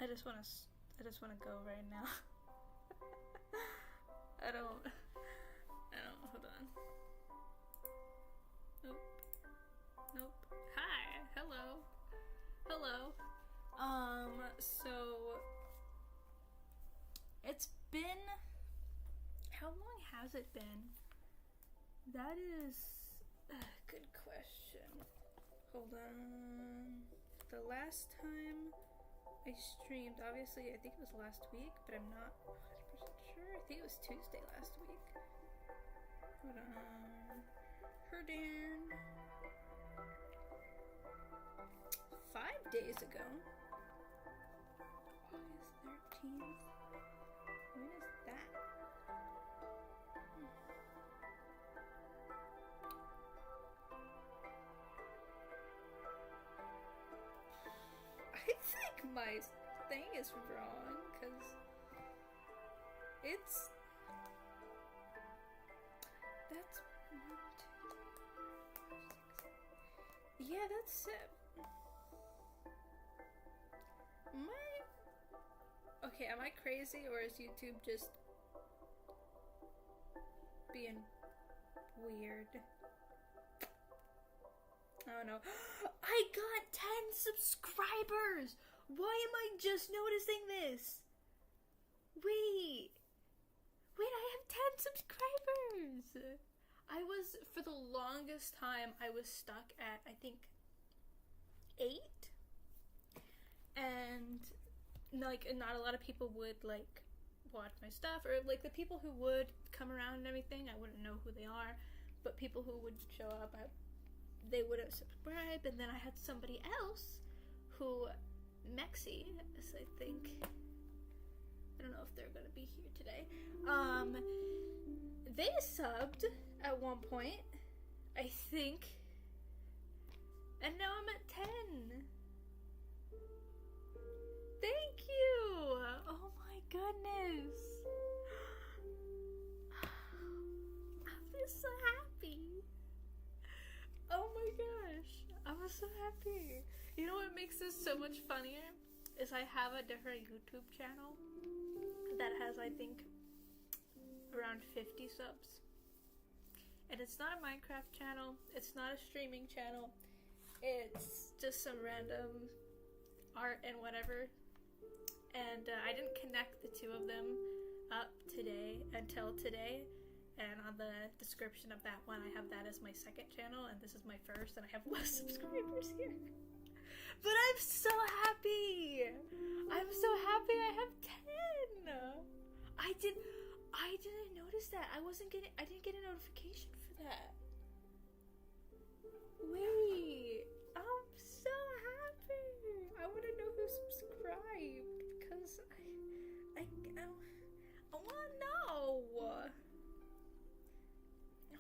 I just want to go right now. I don't, hold on. Nope. Hi, hello. So, it's been, how long has it been? That is a good question. Hold on. The last time I streamed, obviously, I think it was last week, but I'm not 100% sure. I think it was Tuesday last week. Hold on. Herdan. 5 days ago. August 13th. When is that? I think my thing is wrong, because that's 1, 2, 3, 4, 6. Yeah, that's it. Okay, am I crazy, or is YouTube just being weird? I don't know. I got 10 subscribers! Why am I just noticing this? Wait, I have 10 subscribers! For the longest time, I was stuck at, I think, 8? And, like, not a lot of people would, like, watch my stuff, or, like, the people who would come around and everything, I wouldn't know who they are, but people who would show up, they wouldn't subscribe. And then I had somebody else who, Mexi, I think, I don't know if they're gonna be here today, they subbed at one point, I think, and now I'm at 10. Thank you! Oh my goodness. I feel so happy. Oh my gosh. I was so happy. You know what makes this so much funnier? Is I have a different YouTube channel that has, I think, around 50 subs. And it's not a Minecraft channel. It's not a streaming channel. It's just some random art and whatever. And I didn't connect the two of them up until today. And on the description of that one, I have that as my second channel, and this is my first, and I have less subscribers here. But I'm so happy! I'm so happy I have 10! I didn't notice that. I didn't get a notification for that. Wait, I'm so happy! I want to know who subscribed, because I want to know!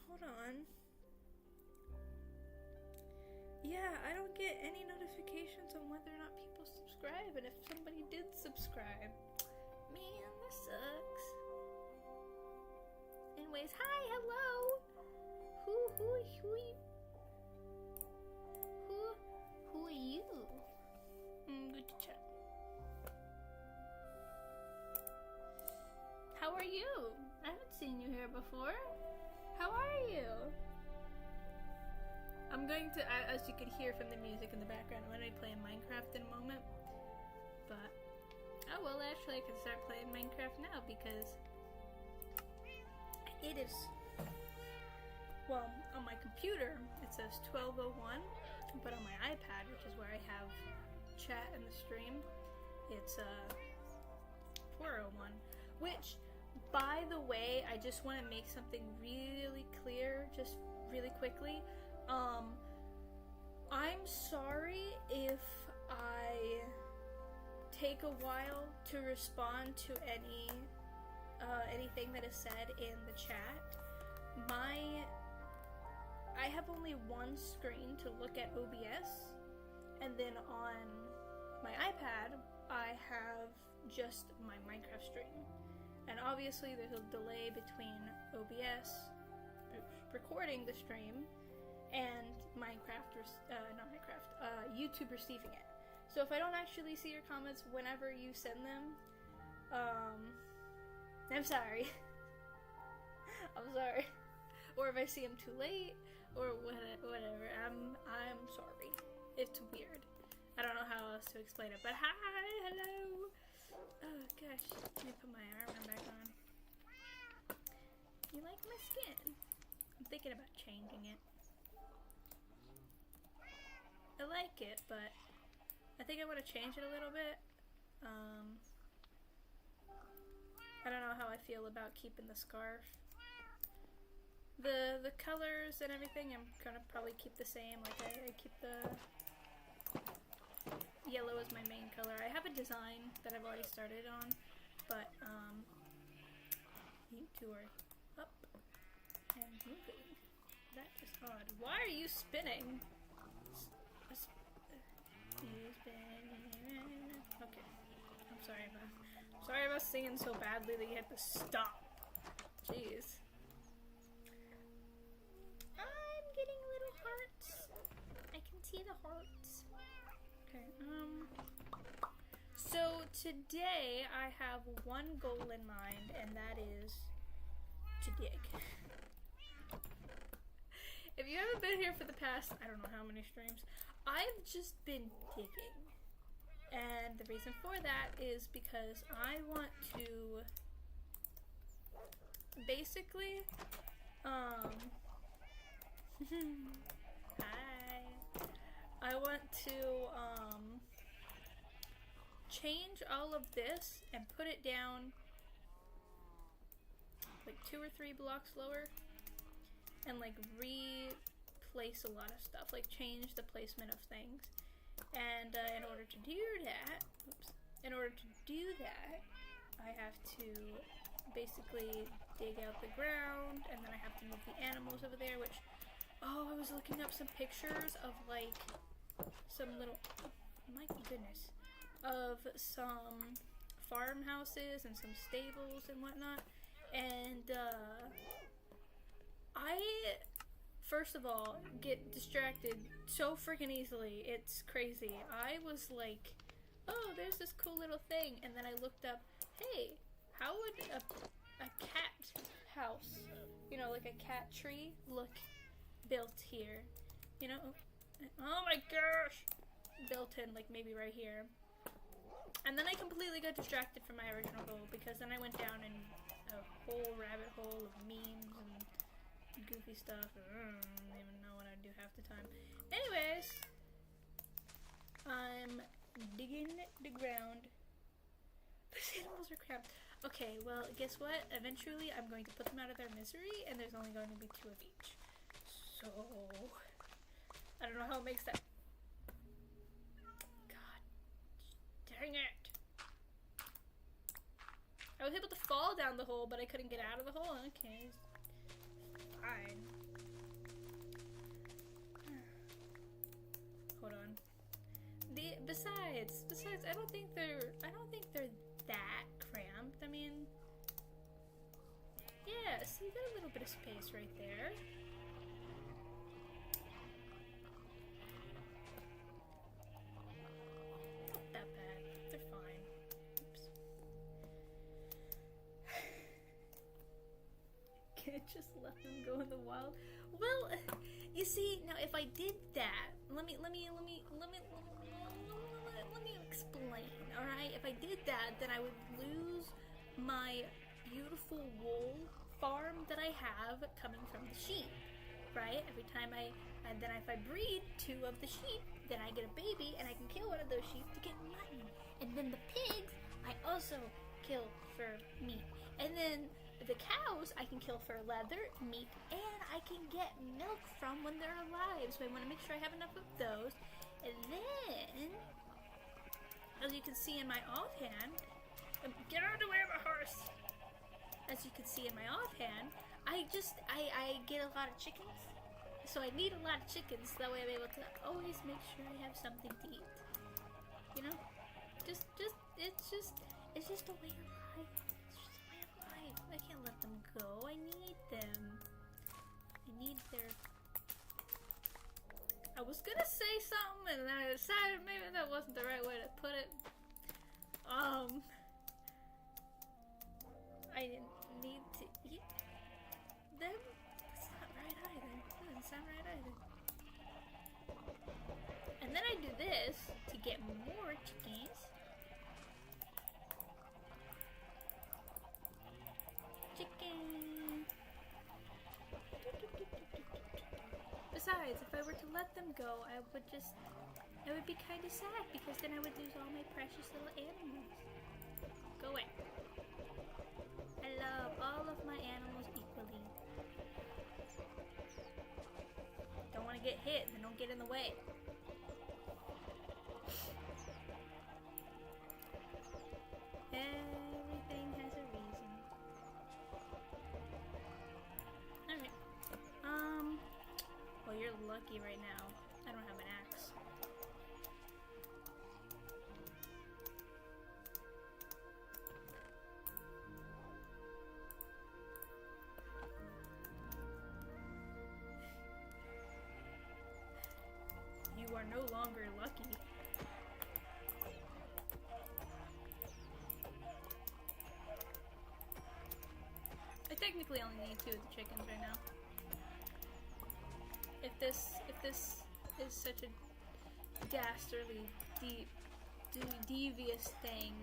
Hold on. Yeah, I don't get any notifications on whether or not people subscribe, and if somebody did subscribe, man, that sucks. Anyways, hi, hello. Who are you? Good to chat. How are you? I haven't seen you here before. How are you? I'm going to, as you can hear from the music in the background, I'm going to be playing Minecraft in a moment. But, oh well, actually I can start playing Minecraft now, because it is, well, on my computer it says 12:01, but on my iPad, which is where I have chat and the stream, it's 4:01, which, by the way, I just want to make something really clear, just really quickly. I'm sorry if I take a while to respond to anything that is said in the chat. I have only one screen to look at OBS, and then on my iPad, I have just my Minecraft stream. And obviously there's a delay between OBS recording the stream and YouTube receiving it. So if I don't actually see your comments whenever you send them, I'm sorry. I'm sorry. Or if I see them too late, or whatever, I'm sorry. It's weird. I don't know how else to explain it, but hi, hello. Oh gosh, let me put my armor back on. You like my skin? I'm thinking about changing it. I like it, but I think I want to change it a little bit. I don't know how I feel about keeping the scarf. The colors and everything, I'm gonna probably keep the same. Like I keep the yellow as my main color. I have a design that I've already started on, but you two are up and moving. That is odd. Why are you spinning? You spinning. Okay. I'm sorry about singing so badly that you had to stop. Jeez. I'm getting little hearts. I can see the hearts. Okay, so today I have one goal in mind, and that is to dig. If you haven't been here for the past, I don't know how many streams, I've just been digging. And the reason for that is because I want to basically, hi. I want to, change all of this and put it down like 2 or 3 blocks lower and like replace a lot of stuff, like change the placement of things. And in order to do that, I have to basically dig out the ground, and then I have to move the animals over there, which, oh, I was looking up some pictures of like some little, oh, my goodness, of some farmhouses and some stables and whatnot, and I, first of all, get distracted so freaking easily. It's crazy. I was like, oh, there's this cool little thing, and then I looked up, hey, how would a cat house, you know, like a cat tree, look built here? You know, oh my gosh, built in like maybe right here. And then I completely got distracted from my original goal, because then I went down in a whole rabbit hole of memes and goofy stuff. I don't even know what I do half the time. Anyways, I'm digging the ground. These animals are cramped. Okay, well, guess what? Eventually, I'm going to put them out of their misery, and there's only going to be 2 of each. So, I don't know how it makes that. God, dang it. I was able to fall down the hole, but I couldn't get out of the hole. Okay, fine. Hold on. Besides, I don't think they're that cramped. I mean, yeah, see, you got a little bit of space right there. Not that bad. They're fine. Oops. Can't just let them go in the wild. Well, you see, now if I did that, let me explain, alright? If I did that, then I would lose my beautiful wool farm that I have coming from the sheep, right? Every time and then if I breed 2 of the sheep, then I get a baby, and I can kill one of those sheep to get mutton. And then the pigs, I also kill for meat. And then the cows, I can kill for leather, meat, and I can get milk from when they're alive. So I want to make sure I have enough of those. And then, as you can see in my offhand, get out of the way of my horse! As you can see in my offhand, I get a lot of chickens. So I need a lot of chickens, so that way I'm able to always make sure I have something to eat. You know? It's just a way of life. It's just a way of life. I can't let them go. I need them. I need their I was gonna say something and then I decided maybe that wasn't the right way to put it. I didn't need to eat them? That's not right either. That doesn't sound right either. And then I do this to get more chickens. Chicken! Besides, if I were to let them go, I would be kind of sad because then I would lose all my precious little animals. Go away. I love all of my animals equally. Don't want to get hit, then don't get in the way. Everything has a reason. Alright. Well, you're lucky right now. I don't have an axe. You are no longer lucky. I technically only need 2 of the chickens right now. If this is such a dastardly, devious thing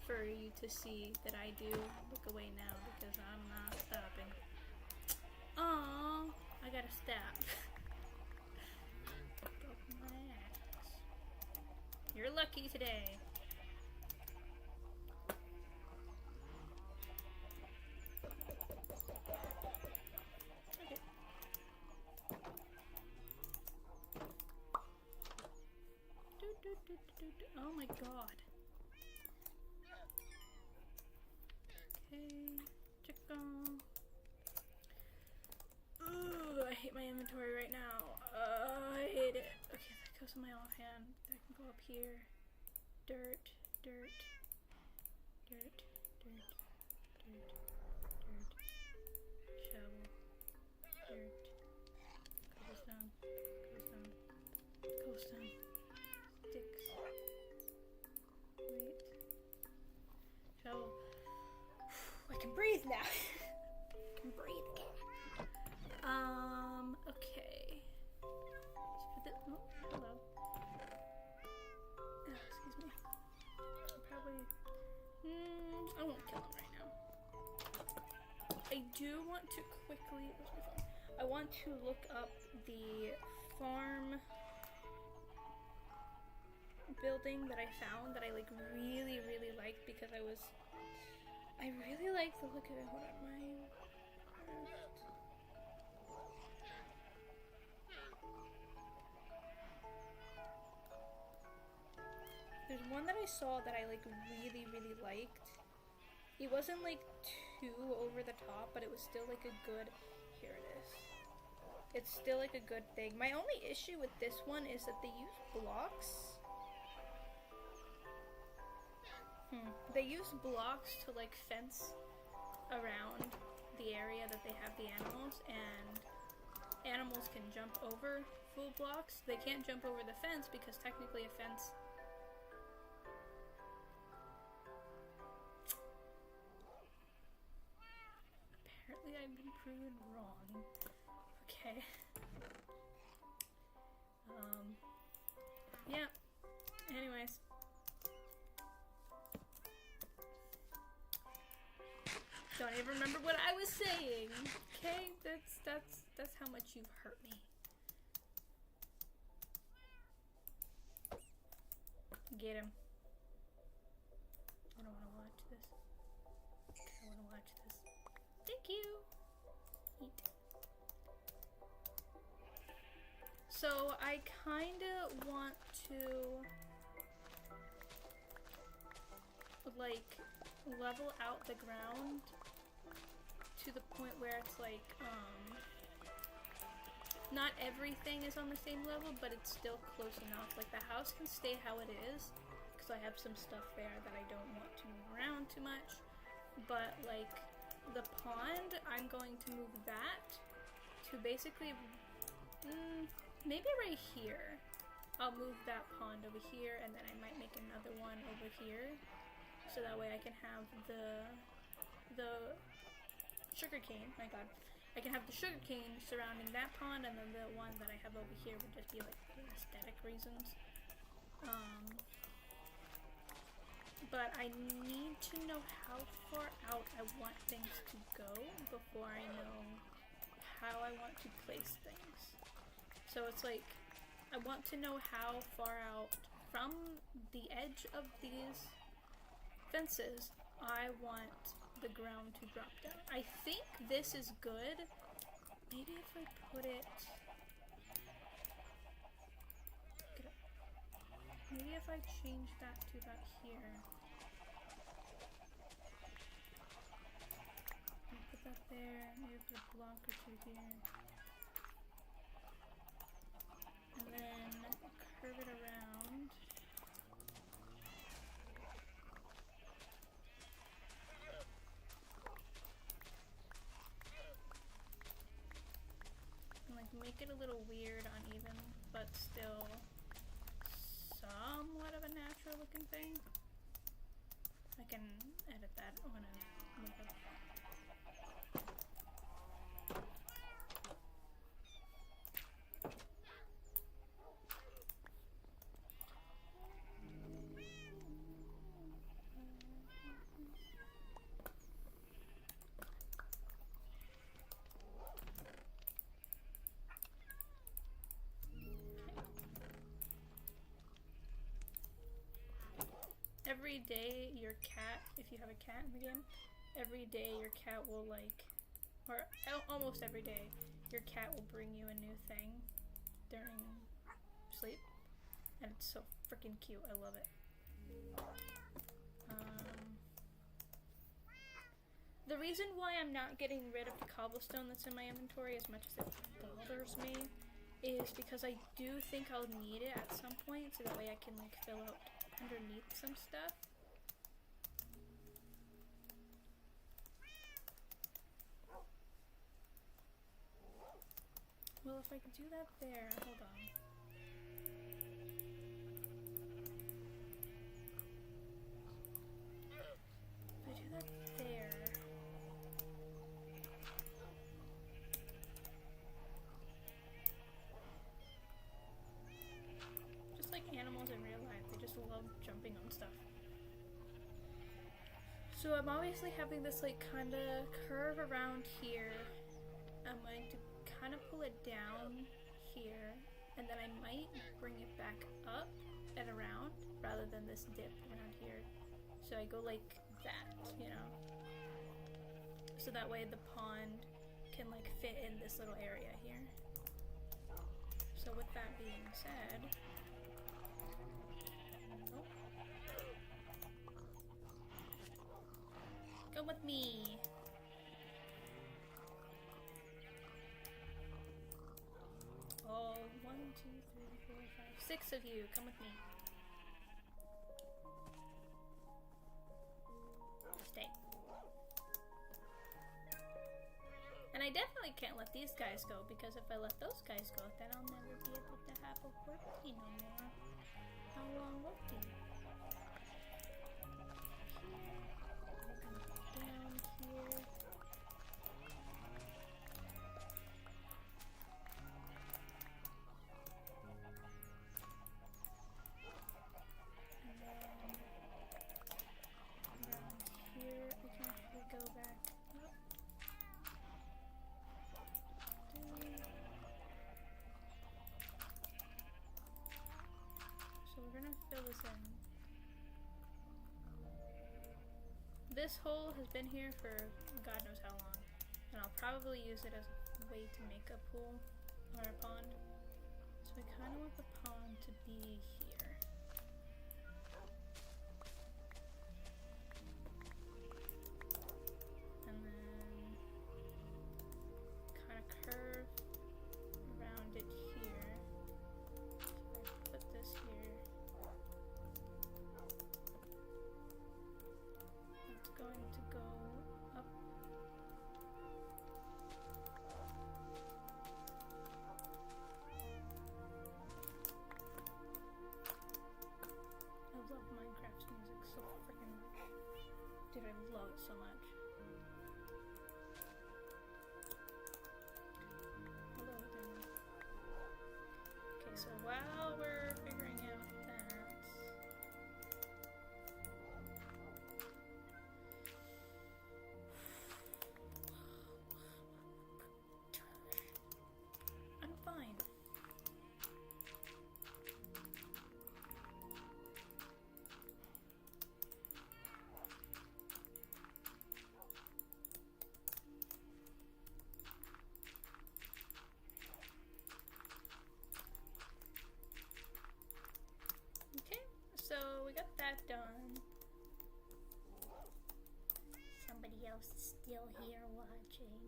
for you to see that I do, look away now because I'm not stopping. Aww, I got a stab. Broke my axe. You're lucky today. Oh my god. Okay, chicken. Ooh, I hate my inventory right now. I hate it. Okay, that goes in my offhand. That can go up here. Dirt, dirt, dirt, dirt, dirt, dirt, shovel, dirt, cobblestone, cobblestone, cobblestone. Sticks. Wait. Shovel. I can breathe now. I can breathe again. Okay. Oh, hello. Oh, excuse me. Probably. I won't kill him right now. I do want to quickly. I want to look up the farm building that I found that I like really liked because I really liked the look of it. Hold on, mine first. There's one that I saw that I like really liked. It wasn't like too over the top, but it was still like a good. Here it is. It's still like a good thing. My only issue with this one is that they use blocks. They use blocks to like fence around the area that they have the animals, and animals can jump over full blocks. They can't jump over the fence because technically a fence apparently I've been proven wrong. Okay. Yeah. Anyways. Don't even remember what I was saying. Okay, that's how much you've hurt me. Get him. I don't want to watch this. I want to watch this. Thank you. Eat. So I kinda want to like level out the ground to the point where it's like, not everything is on the same level, but it's still close enough. Like the house can stay how it is, because I have some stuff there that I don't want to move around too much. But like the pond, I'm going to move that to basically, maybe right here. I'll move that pond over here, and then I might make another one over here, so that way I can have the sugarcane. My God, I can have the sugarcane surrounding that pond, and then the one that I have over here would just be like for aesthetic reasons. But I need to know how far out I want things to go before I know how I want to place things. So it's like, I want to know how far out from the edge of these fences I want the ground to drop down. I think this is good. Maybe if I put it... Maybe if I change that to about here. Put that there, maybe put a block or two here. And then curve it around. And like make it a little weird, uneven, but still somewhat of a natural looking thing. I can edit that when I move it. Every day your cat, if you have a cat in the game, every day your cat will like, or almost every day, your cat will bring you a new thing during sleep. And it's so freaking cute, I love it. The reason why I'm not getting rid of the cobblestone that's in my inventory as much as it bothers me is because I do think I'll need it at some point, so that way I can like fill out underneath some stuff. Well, if I could do that there, hold on. If I do that there. Just like animals in real life, they just love jumping on stuff. So I'm obviously having this like kind of curve around here. I'm going to kind of pull it down here, and then I might bring it back up and around rather than this dip around here. So I go like that, you know? So that way the pond can like fit in this little area here. So with that being said, come with me. Oh, 1, 2, 3, 4, 5, 6 of you, come with me. Stay. And I definitely can't let these guys go, because if I let those guys go, then I'll never be able to have a worky no more. How long worky? Down here. Go back up. So we're gonna fill this in. This hole has been here for God knows how long, and I'll probably use it as a way to make a pool or a pond. So we kind of want the pond to be here. Curve around it here. So I put this here. It's going to go up. so while we're figuring out that, I'm fine. Okay, so we got that done. Somebody else is still here watching.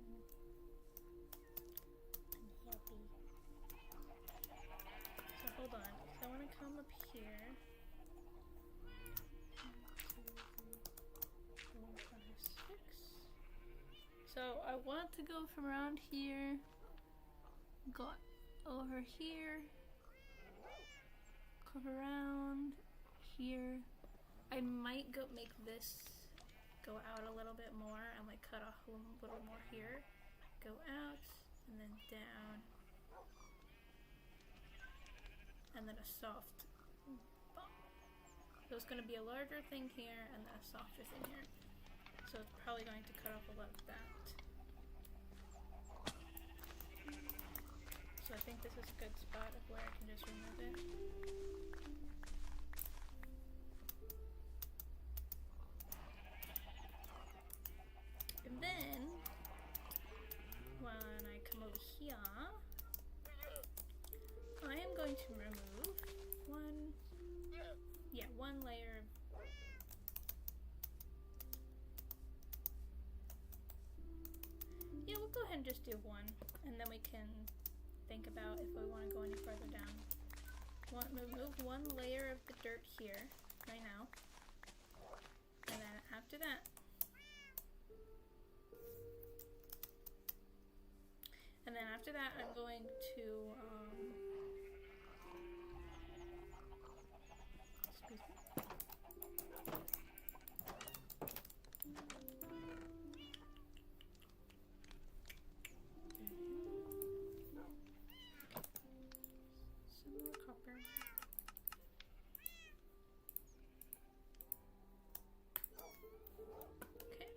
I'm happy. So hold on, I want to come up here. 1, 2, 3, 4, 5, 6. So I want to go from around here, go over here, come around here. I might go make this go out a little bit more and like cut off a little more here. Go out and then down. And then a soft bump. So it's going to be a larger thing here and then a softer thing here. So it's probably going to cut off a lot of that. So I think this is a good spot of where I can just remove it. And then, when I come over here, I am going to remove one layer. Yeah, we'll go ahead and just do one, and then we can think about if we want to go any further down. Remove one layer of the dirt here, right now, and then after that, I'm going to, excuse me. Some more copper. Okay.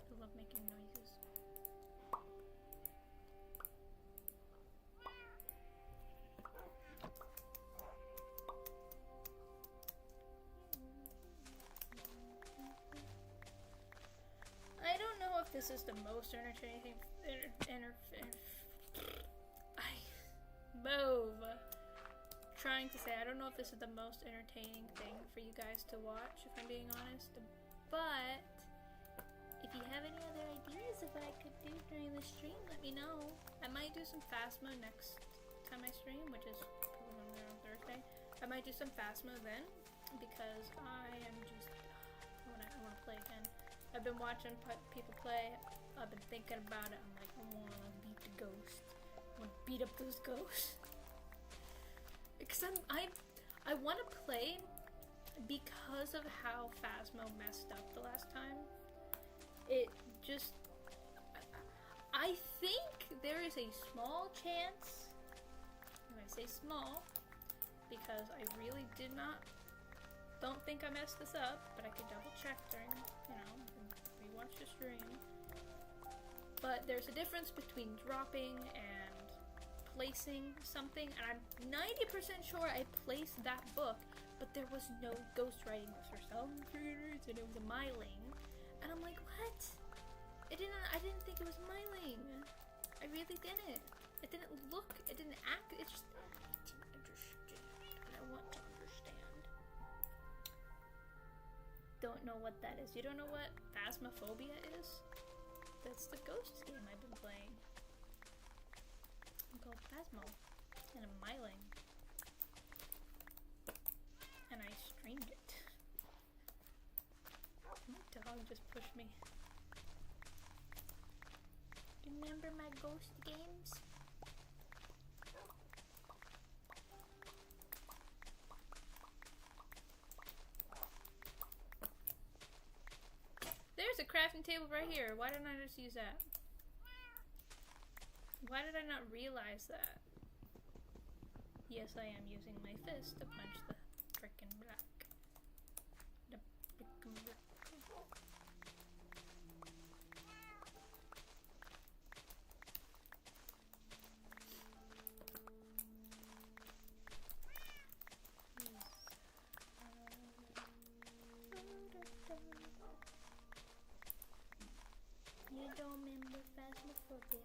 I love making noises. I don't know if this is the most entertaining trying to say, I don't know if this is the most entertaining thing for you guys to watch, if I'm being honest, but if you have any other ideas of what I could do during the stream, let me know. I might do some Phasmo next time I stream, which is probably on Thursday. I might do some Phasmo then, because I am just, I want to play again. I've been watching people play, I've been thinking about it, I'm like, I want to beat the ghost. I want to beat up those ghosts. Because I want to play because of how Phasmo messed up the last time. It just, I think there is a small chance, and I say small, because I really don't think I messed this up, but I could double check during, rewatch the stream. But there's a difference between dropping and placing something, and I'm 90% sure I placed that book, but there was no ghostwriting for some reason. It was a Myling, and I'm like, what? I didn't think it was Myling. I really didn't. It didn't look. It didn't act. It just. I didn't understand, and I want to understand. Don't know what that is. You don't know what Phasmophobia is? That's the ghost game I've been playing. Called Phasmo, and I'm Myling, and I streamed it. My dog just pushed me. Remember my ghost games? crafting table right here. Why didn't I just use that? Why did I not realize that? Yes, I am using my fist to punch the frickin' block. The frickin' block. You don't remember Phasmophobia.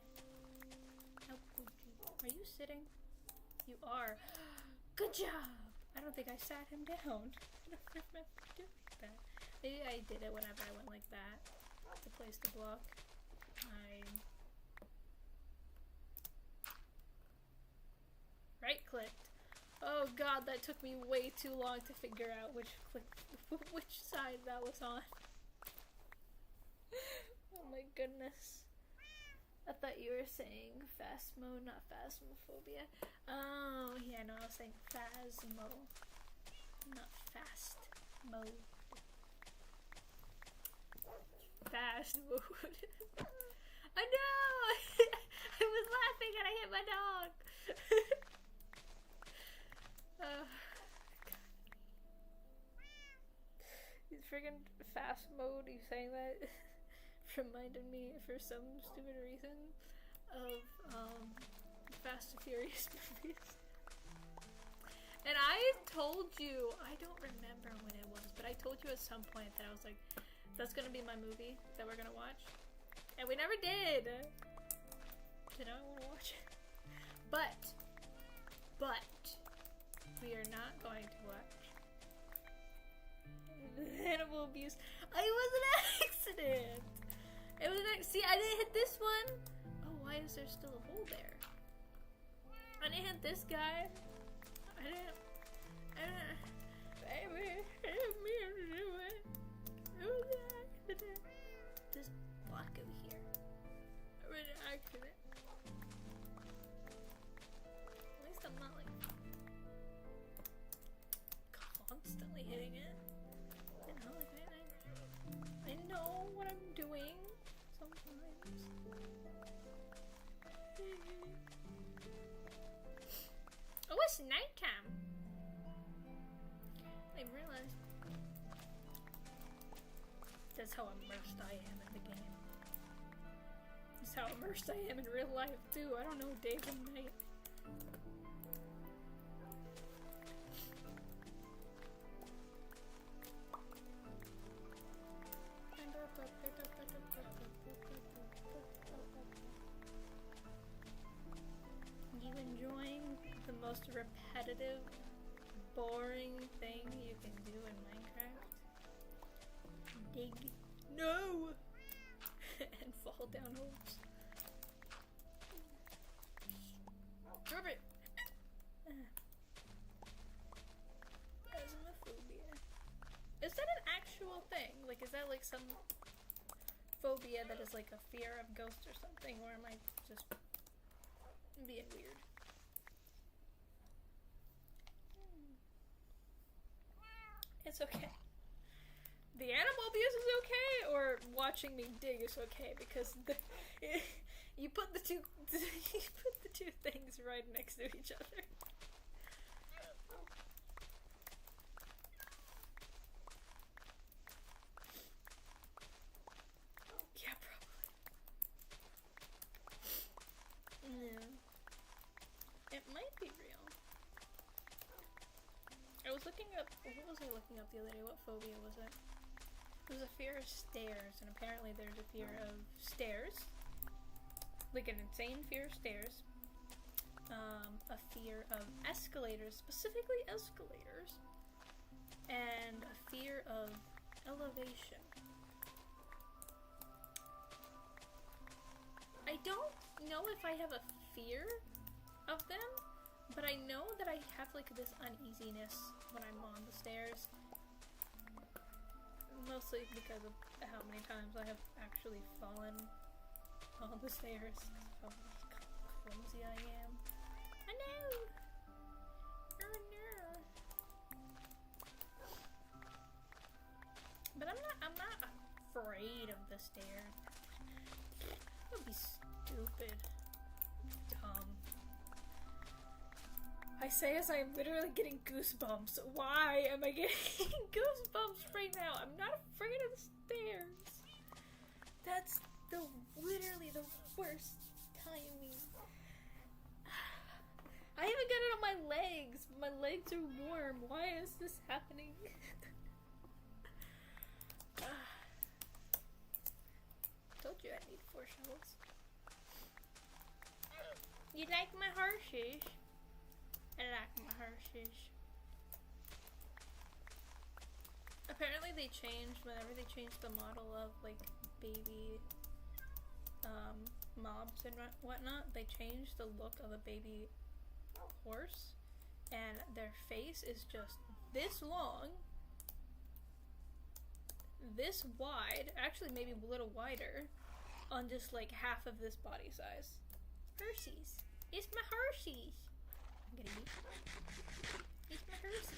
How could you? Are you sitting? You are. Good job! I don't think I sat him down. I don't remember doing that. Maybe I did it whenever I went like that to place the block. Right clicked. Oh god, that took me way too long to figure out which side that was on. Oh my goodness. I thought you were saying Phasmo, not Phasmophobia. Oh, yeah, no, I was saying Phasmo, not fast mode. Fast mode. I know! I was laughing and I hit my dog! He's friggin' fast mode, you saying that? Reminded me for some stupid reason of Fast and Furious movies. And I told you, I don't remember when it was, but I told you at some point that I was like, that's gonna be my movie that we're gonna watch. And we never did! Did I wanna watch it? But, we are not going to watch animal abuse. It was an accident! It was like, see, I didn't hit this one. Oh, why is there still a hole there? I didn't hit this guy. I didn't baby, I didn't mean to do it. It was an accident. This block over here. It was an accident. At least I'm not like constantly hitting it. You know, like I know what I'm doing. Sometimes. Oh, it's nighttime. I realized. That's how immersed I am in the game. That's how immersed I am in real life too. I don't know day and night. You enjoying the most repetitive, boring thing you can do in Minecraft? Dig. No! And fall down holes. Drop it! Phasmophobia. Is that an actual thing? Like, is that like some phobia that is like a fear of ghosts or something? Or am I just being weird? It's okay. The animal abuse is okay, or watching me dig is okay, because you put the two things right next to each other. Yeah, probably. No. It might be real. I was looking up, what was I looking up the other day? What phobia was it? It was a fear of stairs, and apparently there's a fear of stairs. Like an insane fear of stairs. A fear of escalators, specifically escalators. And a fear of elevation. I don't know if I have a fear of them, but I know that I have like this uneasiness when I'm on the stairs. Mostly because of how many times I have actually fallen on the stairs. How clumsy I am. I know! Oh no! But I'm not afraid of the stairs. That would be stupid. Dumb. I say as I am literally getting goosebumps. Why am I getting goosebumps right now? I'm not afraid of the stairs. That's literally the worst timing. I even got it on my legs. My legs are warm. Why is this happening? Told you I need 4 shovels. You like my horses? I like my horses. Apparently they changed, whenever they changed the model of like baby mobs and whatnot, they changed the look of a baby horse, and their face is just this long, this wide, actually maybe a little wider, on just like half of this body size. Hershey's. It's my Hershey's. I'm gonna eat. It's my Hershey's.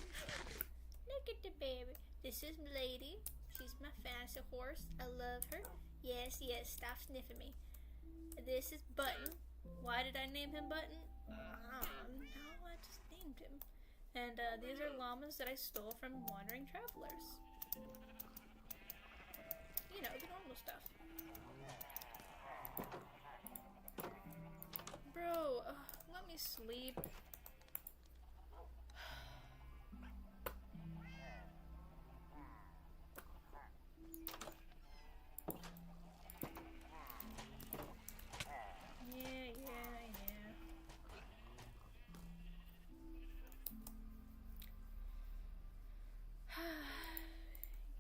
Look at the baby. This is Lady. She's my fancy horse. I love her. Yes, yes, stop sniffing me. This is Button. Why did I name him Button? No, I just named him. And these are llamas that I stole from wandering travelers. You know, the normal stuff. Bro, let me sleep.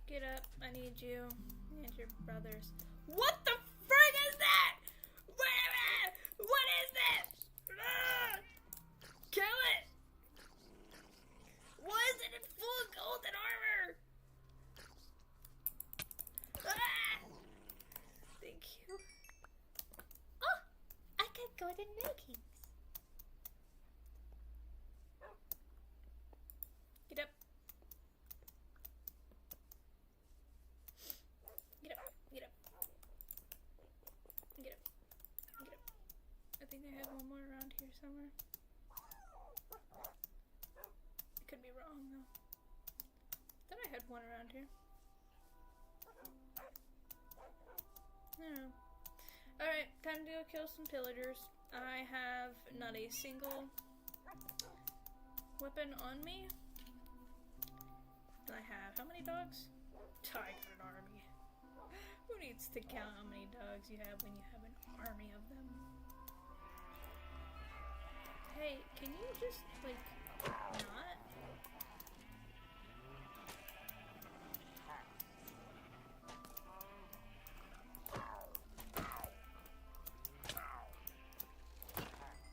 Get up, I need you and your brothers. What the frig is that? Wait a minute! What is this? Kill it! Why is it in full golden armor? Thank you. Oh! I got golden leggings. Get up. Get up. Get up. Get up. Get up. I think I had one more around here somewhere. I could be wrong though. I thought I had one around here. No. Alright, time to go kill some pillagers. I have not a single weapon on me. And I have how many dogs? I got an army. Who needs to count how many dogs you have when you have an army of them? Hey, can you just, like, not?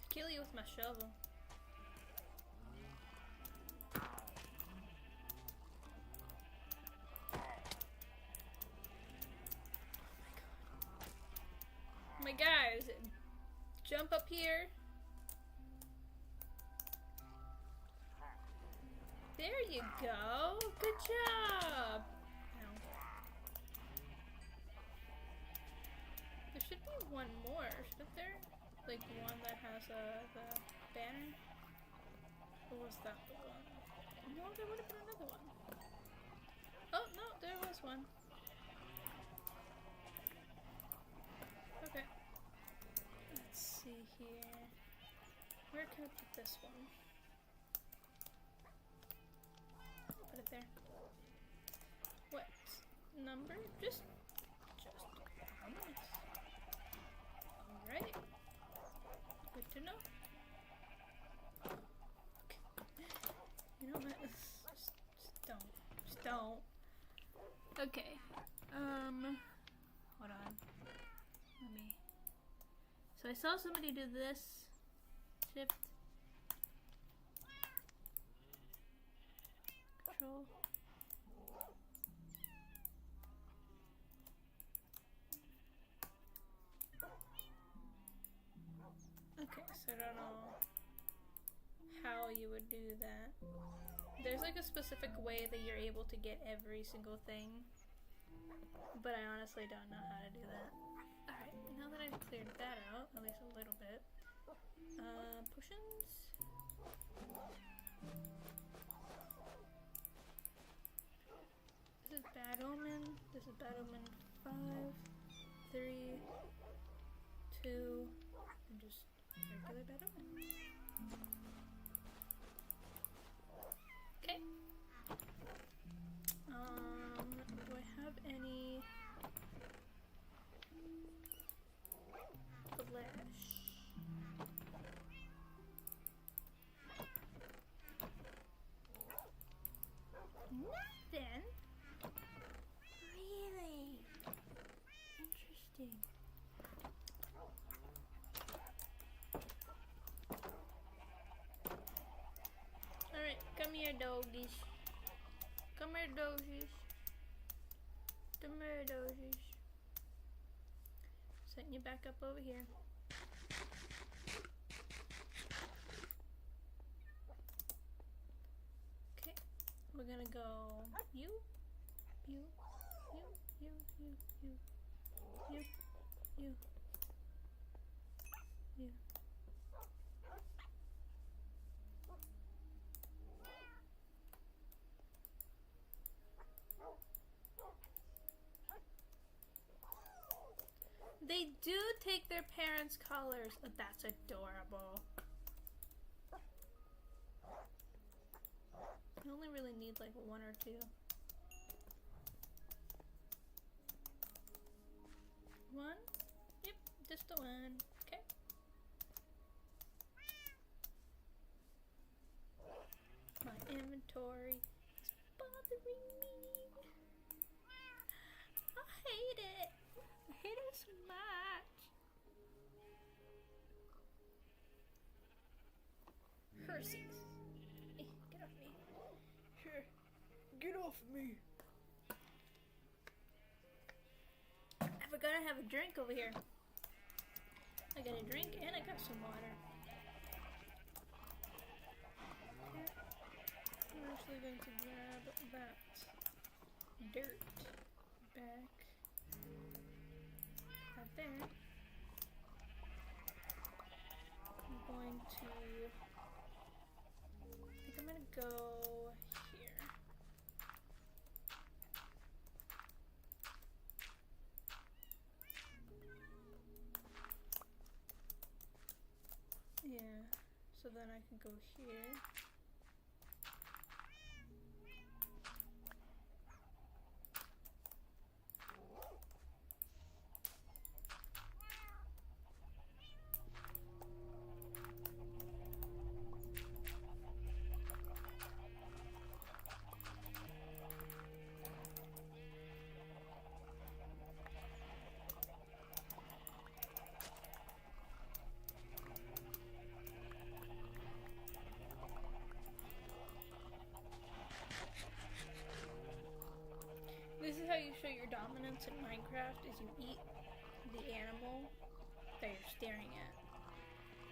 Kill you with my shovel. My guys, jump up here. There you go. Good job. Ow. There should be one more, shouldn't there? Like one that has the banner? Or was that the one? No, there would have been another one. Oh, no, there was one. Okay. Let's see here. Where can I put this one? I'll put it there. What number? Just nice. Alright. Good to know. Okay. You know what? Just don't. Just don't. Okay. Hold on. Let me. So I saw somebody do this. Shift. Control. Okay, so I don't know how you would do that. There's like a specific way that you're able to get every single thing. But I honestly don't know how to do that. Alright, now that I've cleared that out, at least a little bit. Potions? This is Bad Omen. This is Bad Omen 5, 3, 2, and just regular Bad Omen. Okay. Do I have any flesh? Nothing? Really? Interesting. Alright, come here, doggies. Come here, doggies. Come here, doggies. Setting you back up over here. Okay, we're gonna go you, you, you, you, you, you, you, you. They do take their parents' collars. Oh, that's adorable. You only really need like one or two. One? Yep, just the one. Okay. My inventory is bothering me. I hate it. I hate it so much. Hersies. Get off me. Here, get off me. I forgot I have a drink over here. I got a drink and I got some water. Okay. I'm actually going to grab that dirt back. Right there. I'm going to... I think I'm going to go here. Yeah, so then I can go here. This is how you show your dominance in Minecraft, is you eat the animal that you're staring at.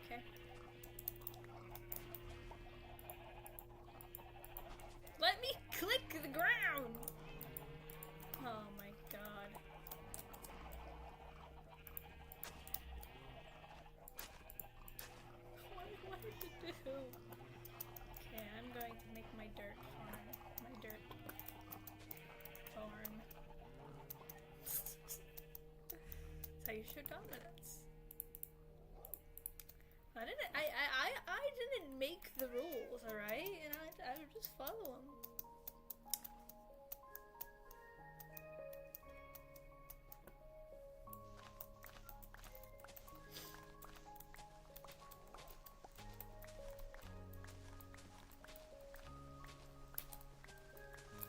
Okay? Let me click the ground! Oh my god. What do I want to do? Okay, I'm going to make my dirt farm. My dirt farm. That's how you show dominance. I didn't make the rules, alright? And I would just follow them.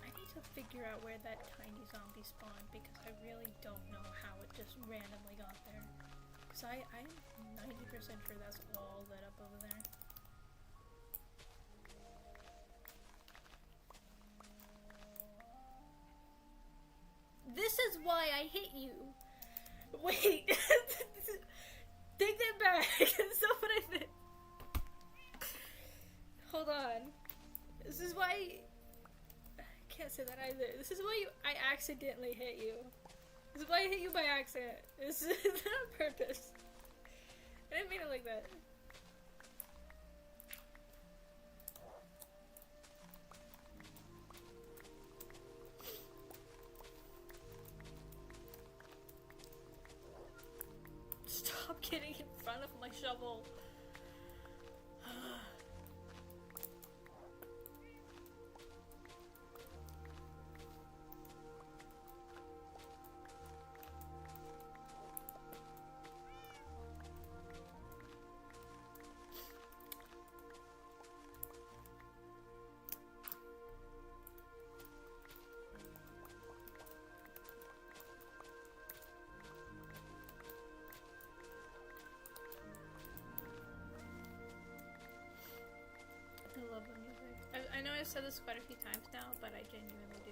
I need to figure out where that tiny zombie spawned because I really don't know how it just randomly got there. Because I'm 90% sure that's all lit up over there. This is why I hit you. Wait. Take that back. That's not what I meant. Hold on. This is why... can't say that either. This is why I accidentally hit you. This is why I hit you by accident. This is not on purpose. I didn't mean it like that. Stop getting in front of my shovel. I love the music. I know I've said this quite a few times now, but I genuinely do.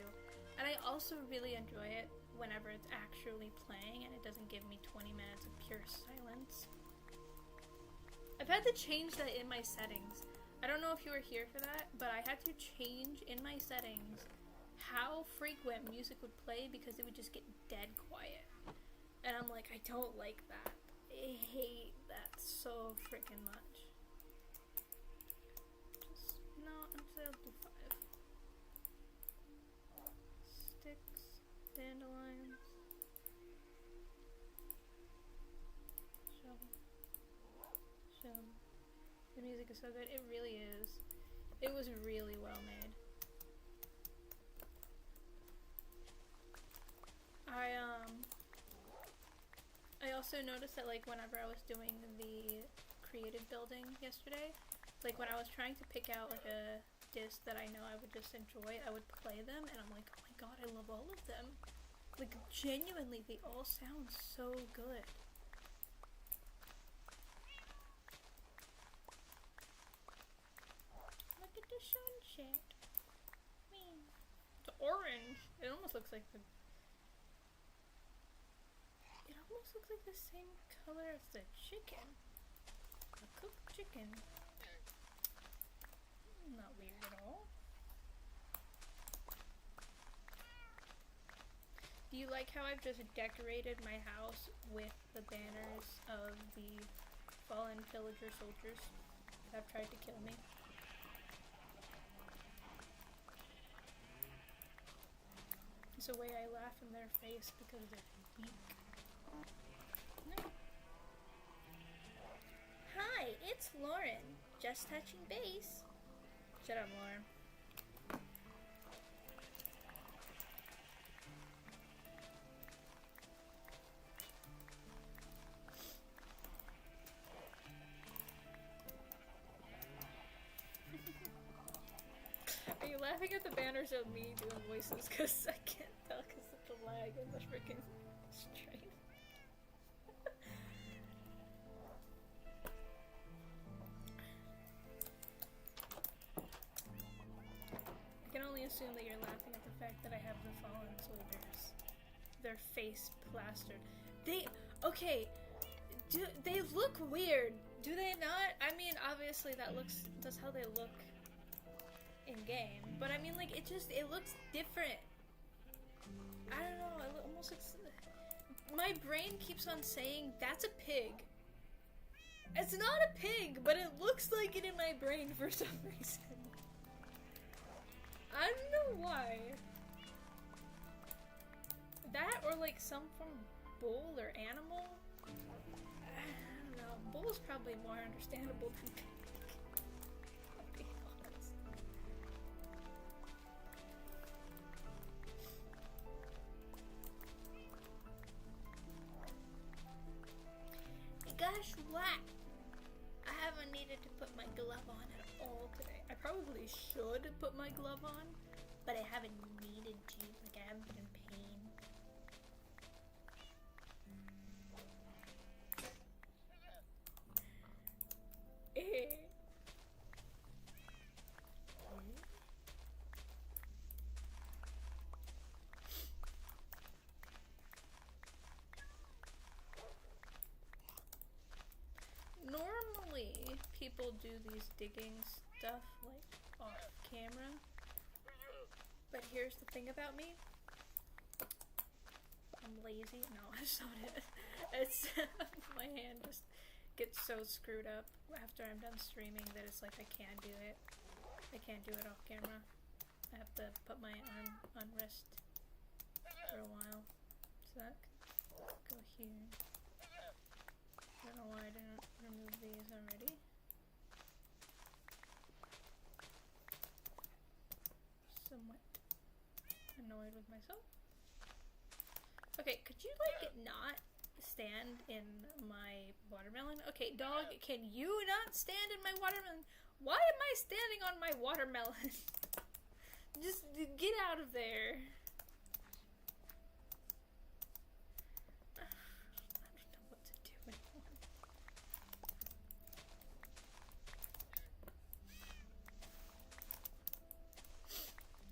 And I also really enjoy it whenever it's actually playing and it doesn't give me 20 minutes of pure silence. I've had to change that in my settings. I don't know if you were here for that, but I had to change in my settings how frequent music would play because it would just get dead quiet. And I'm like, I don't like that. I hate that so freaking much. No, instead I'll do 5. Sticks, dandelions, shovel. The music is so good. It really is. It was really well made. I also noticed that like whenever I was doing the creative building yesterday, like when I was trying to pick out like a disc that I know I would just enjoy, I would play them and I'm like, oh my god, I love all of them. Like genuinely, they all sound so good. Look at the sunset. It's orange. It almost looks like the... It almost looks like the same color as the chicken. The cooked chicken. Not weird at all. Do you like how I've just decorated my house with the banners of the fallen villager soldiers that have tried to kill me? It's a way I laugh in their face because they're weak. No. Hi, it's Lauren. Just touching base. Shut up, Lauren. Are you laughing at the banners of me doing voices? Because I can't tell because of the lag and the freaking strain. I can only assume that you're laughing at the fact that I have the fallen soldiers. Their face plastered. Okay, they look weird, do they not? I mean, obviously that's how they look in game, but I mean, like, it looks different. I don't know, it almost looks... My brain keeps on saying, that's a pig. It's not a pig, but it looks like it in my brain for some reason. I don't know why. That or like some form of bull or animal? I don't know. Bull's probably more understandable than pig. I'll be honest. Gosh, what? I haven't needed to put my glove on at all today. I probably should put my glove on, but I haven't needed to. Like, I haven't been in pain. Normally, people do these digging stuff like off camera, But here's the thing about me. I'm lazy. No, that's not it. It's my hand just gets so screwed up after I'm done streaming that it's like I can't do it. I can't do it off camera. I have to put my arm on rest for a while. So that could go here. I don't know why I didn't remove these already. Somewhat annoyed with myself. Okay, could you like not stand in my watermelon? Okay, dog, can you not stand in my watermelon? Why am I standing on my watermelon? Just get out of there. I don't know what to do anymore.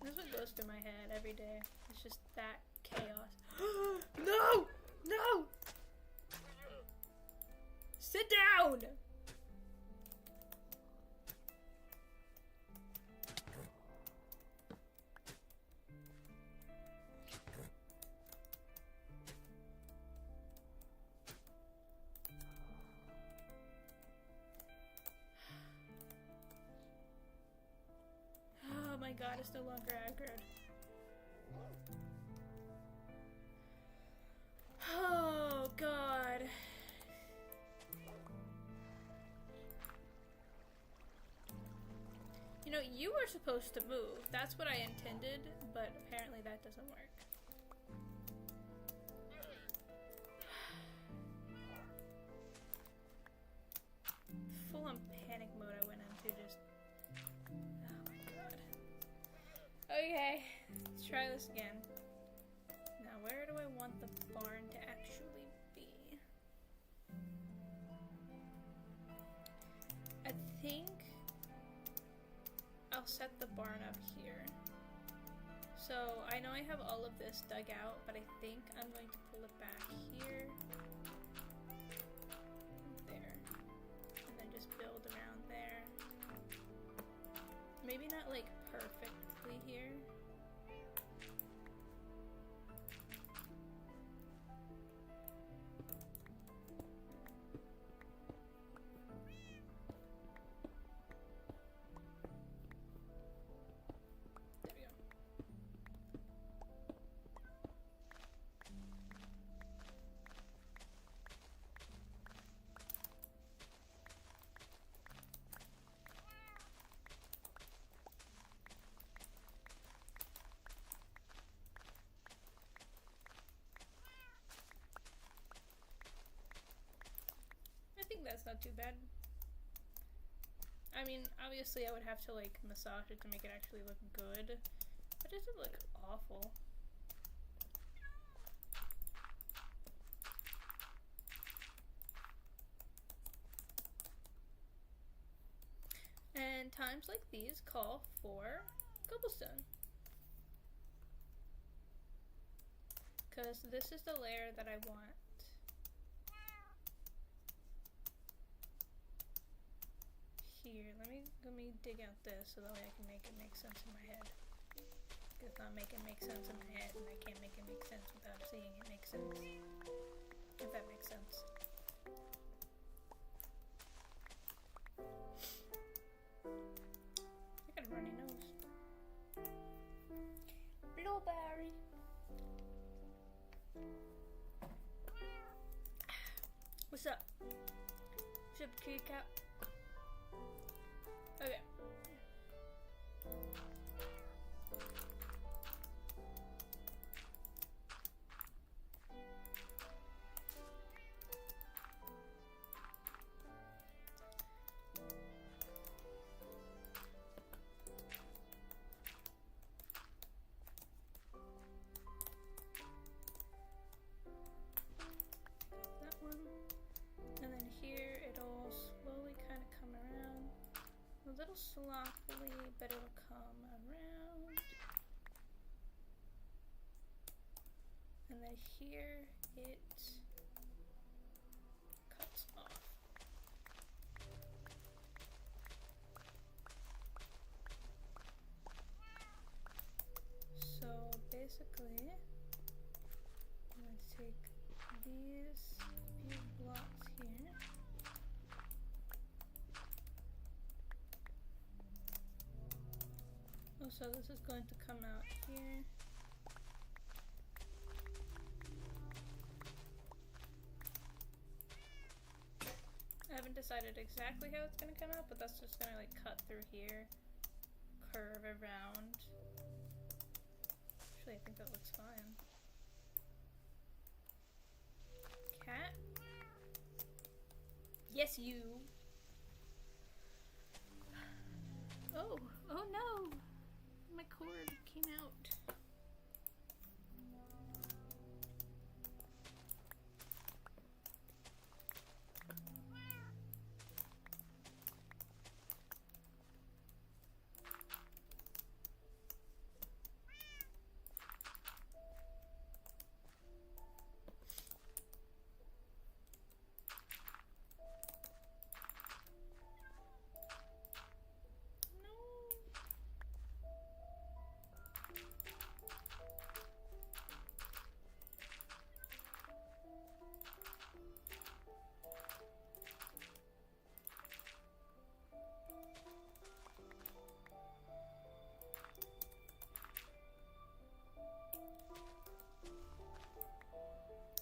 This one goes through my head every day. It's just that chaos. No! No! Sit down! Oh my god, it's no longer aggroed. Oh god. You know, you were supposed to move. That's what I intended, but apparently that doesn't work. Full on panic mode I went into just... Oh my god. Okay, let's try this again. Now, where do I want the barn to actually be? I think I'll set the barn up here. So, I know I have all of this dug out, but I think I'm going to pull it back here. There. And then just build around there. Maybe not like perfectly here. I think that's not too bad. I mean, obviously I would have to like massage it to make it actually look good, but it doesn't look awful. And times like these call for cobblestone. Because this is the layer that I want. Here, let me dig out this so that way I can make it make sense in my head. It's not making it make sense in my head, and I can't make it make sense without seeing it make sense. If that makes sense. I got a runny nose. Blueberry. What's up? What's up, kitty cat? Okay. That one. And then here it'll slowly kind of come around. A little sloppily, but it'll come around. And then here it cuts off. basically, I'm going to take these few blocks here. Oh, so this is going to come out here. I haven't decided exactly how it's gonna come out, but that's just gonna like cut through here, curve around. Actually, I think that looks fine. Cat? Yes, you! Oh, oh no! My cord came out.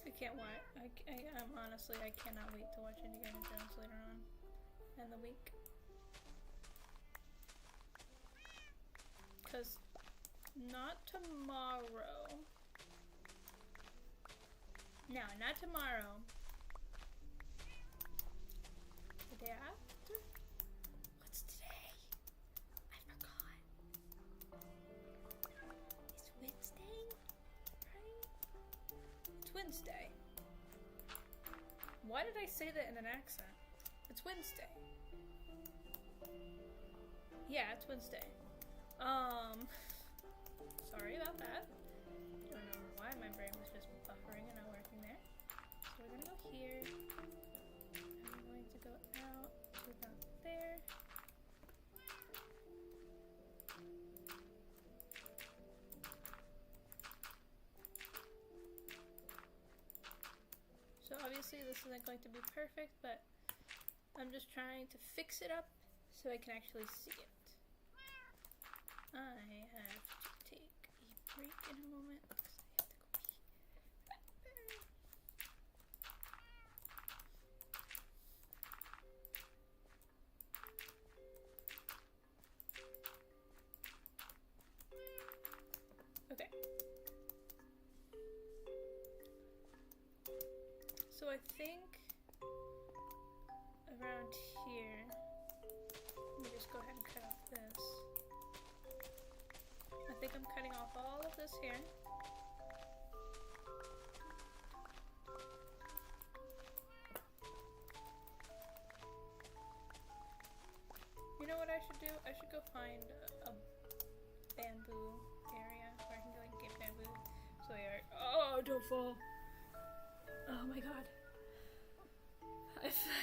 I can't wait. I'm honestly, I cannot wait to watch Indiana Jones later on in the week. Because not tomorrow. No, not tomorrow. The day after? What's today? I forgot. It's Wednesday, right? It's Wednesday. Why did I say that in an accent? It's Wednesday. Yeah, it's Wednesday. Sorry about that. Don't know why my brain was just buffering and not working there. So we're gonna go here. And we're going to go out to about there. So obviously this isn't going to be perfect, but I'm just trying to fix it up so I can actually see it. I have to take a break in a moment because I have to go pee. Okay. So I think around here, let me just go ahead and cut off this. I think I'm cutting off all of this here. You know what I should do? I should go find a bamboo area where I can go and get bamboo. So oh, don't fall. Oh my god.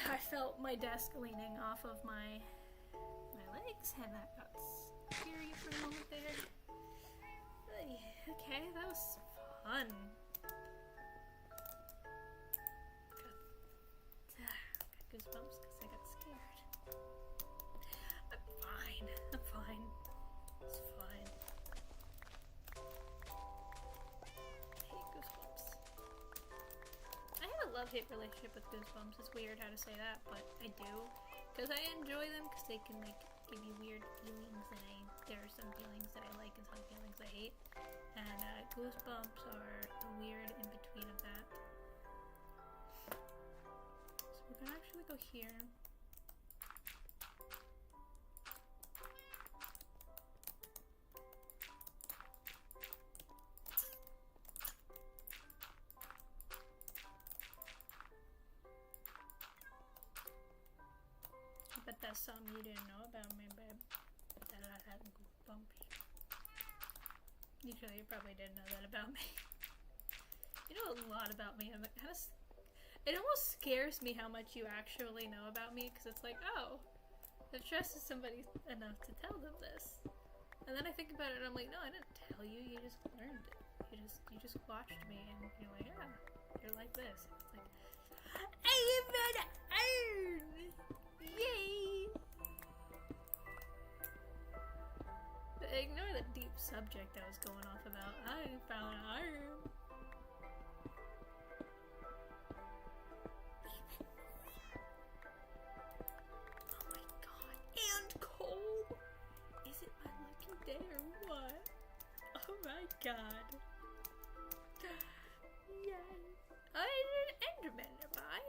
I felt my desk leaning off of my legs and that got scary for a moment there. Okay, that was fun. Got goosebumps because I got scared. I'm fine. I'm fine. It's fine. I hate Goosebumps. I have a love-hate relationship with Goosebumps. It's weird how to say that, but I do. Because I enjoy them because they can like give you weird feelings, and there are some feelings that I like and some feelings I hate. And Goosebumps are the weird in between of that. So we're gonna actually go here. I bet that's something you didn't know about me, babe. That I had Goosebumps. You probably didn't know that about me. You know a lot about me. I'm kind of. It almost scares me how much you actually know about me, because it's like, oh, I've trusted somebody enough to tell them this, and then I think about it and I'm like, no, I didn't tell you. You just learned it. You just watched me and you're like, yeah, you're like this. It's like, I am an iron! Yay! But ignore the deep subject I was going off about. I found iron. Oh my god. And coal! Is it my lucky day or what? Oh my god. Yay. Oh, there's an Enderman nearby.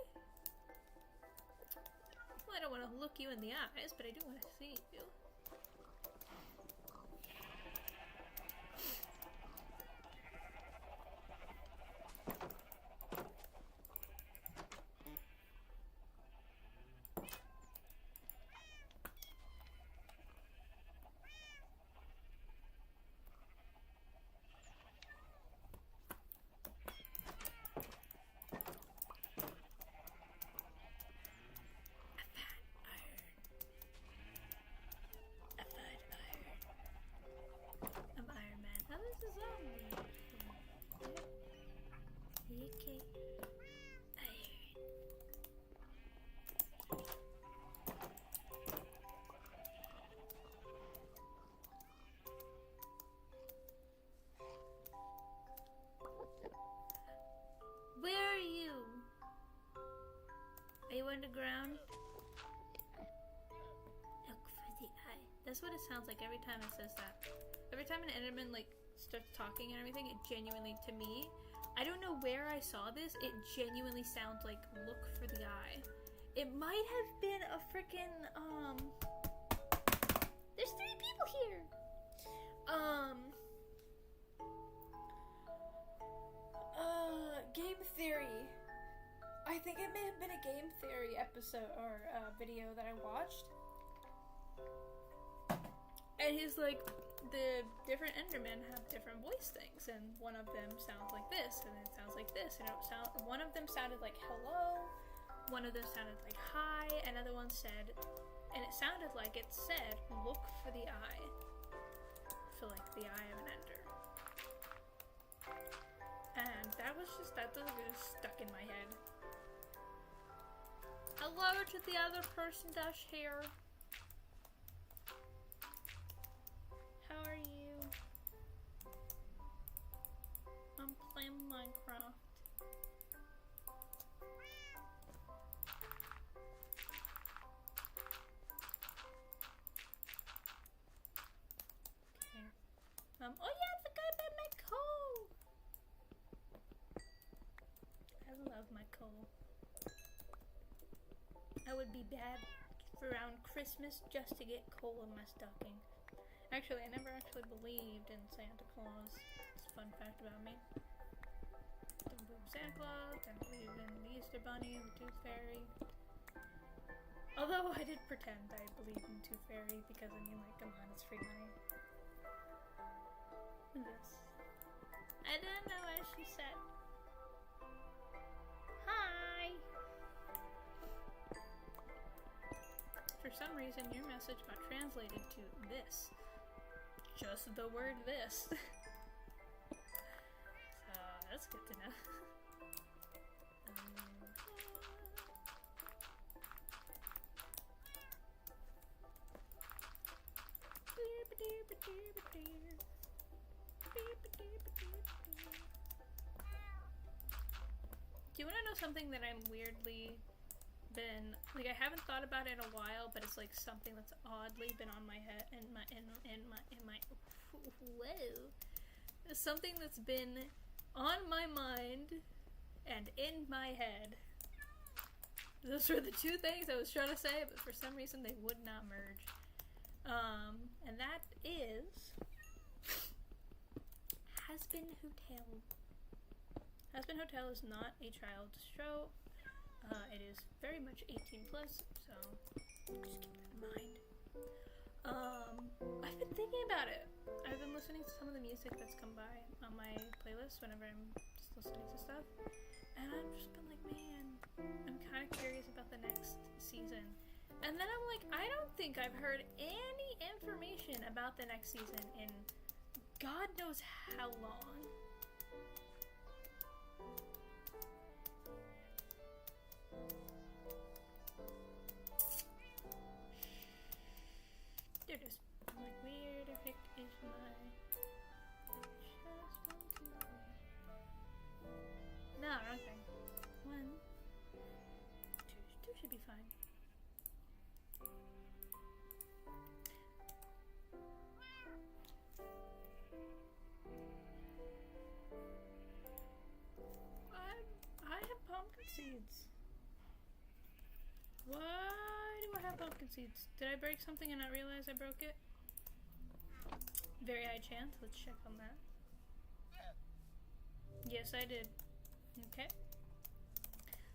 Well, I don't want to look you in the eyes, but I do want to see you. Where are you? Are you underground? Look for the eye. That's what it sounds like every time it says that. Every time an Enderman like starts talking and everything, it genuinely, to me, I don't know where I saw this, it genuinely sounds like look for the eye. It might have been a freaking, there's 3 people here! Game Theory. I think it may have been a Game Theory episode or video that I watched. And he's like, the different Endermen have different voice things, and one of them sounds like this, and it sounds like this, and one of them sounded like hello, one of them sounded like hi, another one said, and it sounded like it said, look for the eye. So like the eye of an Ender. And that just stuck in my head. Hello to the other person that's here. How are you? I'm playing Minecraft. Here. Oh yeah, I forgot about my coal! I love my coal. I would be bad for around Christmas just to get coal in my stocking. Actually, I never actually believed in Santa Claus. It's a fun fact about me. Didn't believe in Santa Claus, didn't believe in the Easter Bunny and the Tooth Fairy. Although I did pretend I believed in Tooth Fairy because I mean, like, come on, it's free money. And this. I don't know what she said. Hi! For some reason, your message got translated to this. Just the word this. So, that's good to know. Do you want to know something that I'm weirdly been, like, I haven't thought about it in a while, but it's like something that's oddly been on my head, in my whoa. It's something that's been on my mind and in my head. Those were the 2 things I was trying to say, but for some reason they would not merge. And that is Hazbin Hotel. Hazbin Hotel is not a child's show. It is very much 18 plus, so just keep that in mind. I've been thinking about it. I've been listening to some of the music that's come by on my playlist whenever I'm just listening to stuff, and I've just been like, man, I'm kind of curious about the next season. And then I'm like, I don't think I've heard any information about the next season in God knows how long. There it is. I'm like, where the heck is my chest? 1, 2, 3. No, wrong thing. 1, 2 should be fine. I have pumpkin seeds. Why do I have pumpkin seeds? Did I break something and not realize I broke it? Very high chance. Let's check on that. Yes, I did. Okay.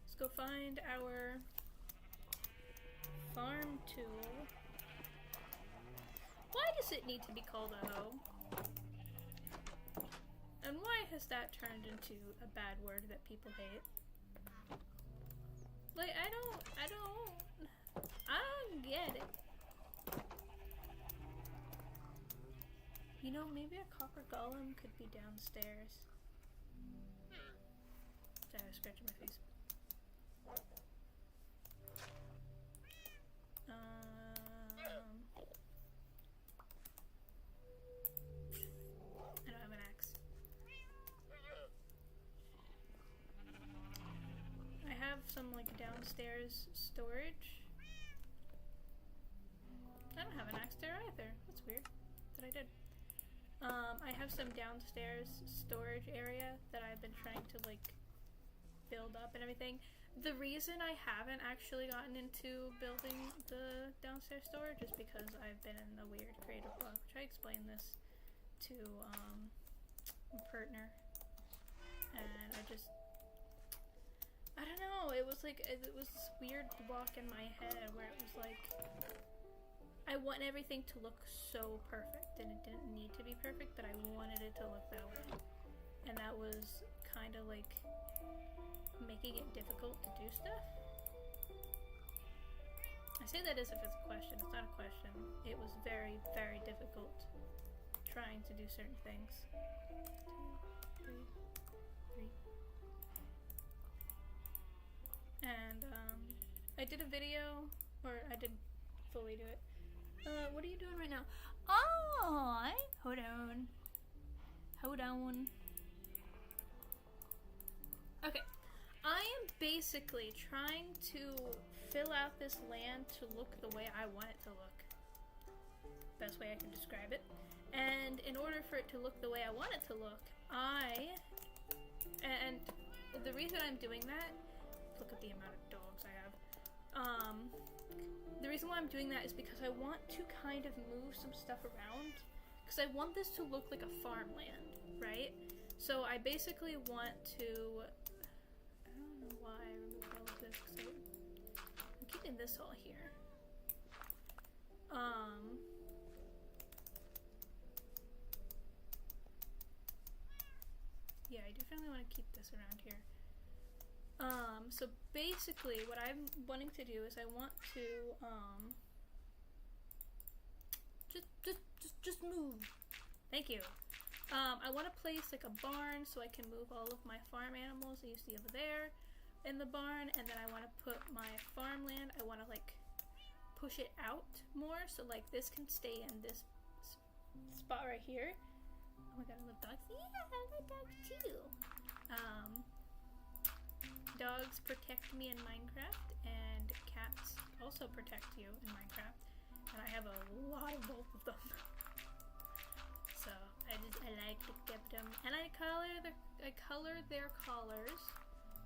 Let's go find our farm tool. Why does it need to be called a hoe? And why has that turned into a bad word that people hate? Like, I don't get it. You know, maybe a copper golem could be downstairs. Sorry, I was scratching my face. I don't have an axe. I have some like downstairs storage. I don't have an axe there either. That's weird that I did. I have some downstairs storage area that I've been trying to like build up and everything. The reason I haven't actually gotten into building the downstairs storage is because I've been in the weird creative block, which I explained this to Pertner, and I don't know, it was like, it was this weird block in my head where it was like, I want everything to look so perfect, and it didn't need to be perfect, but I wanted it to look that way, and that was kind of like making it difficult to do stuff. I say that as if it's a question. It's not a question. It was very, very difficult trying to do certain things. 2, 3, 3. And I did a video, or I didn't fully do it. What are you doing right now? Oh, hold on. Okay. I am basically trying to fill out this land to look the way I want it to look. Best way I can describe it. And in order for it to look the way I want it to look, and the reason I'm doing that, look at the amount of dogs I have. The reason why I'm doing that is because I want to kind of move some stuff around, because I want this to look like a farmland, right? So I basically want to, I don't know why I removed all of this, because I'm keeping this all here. Yeah, I definitely want to keep this around here. So basically what I'm wanting to do is I want to, just move. Thank you. I want to place like a barn so I can move all of my farm animals that you see over there in the barn, and then I want to put my farmland, I want to like push it out more so like this can stay in this spot right here. Oh my god, I love dogs. Yeah, I love dogs too. Dogs protect me in Minecraft, and cats also protect you in Minecraft, and I have a lot of both of them. So I like to keep them, and I color their collars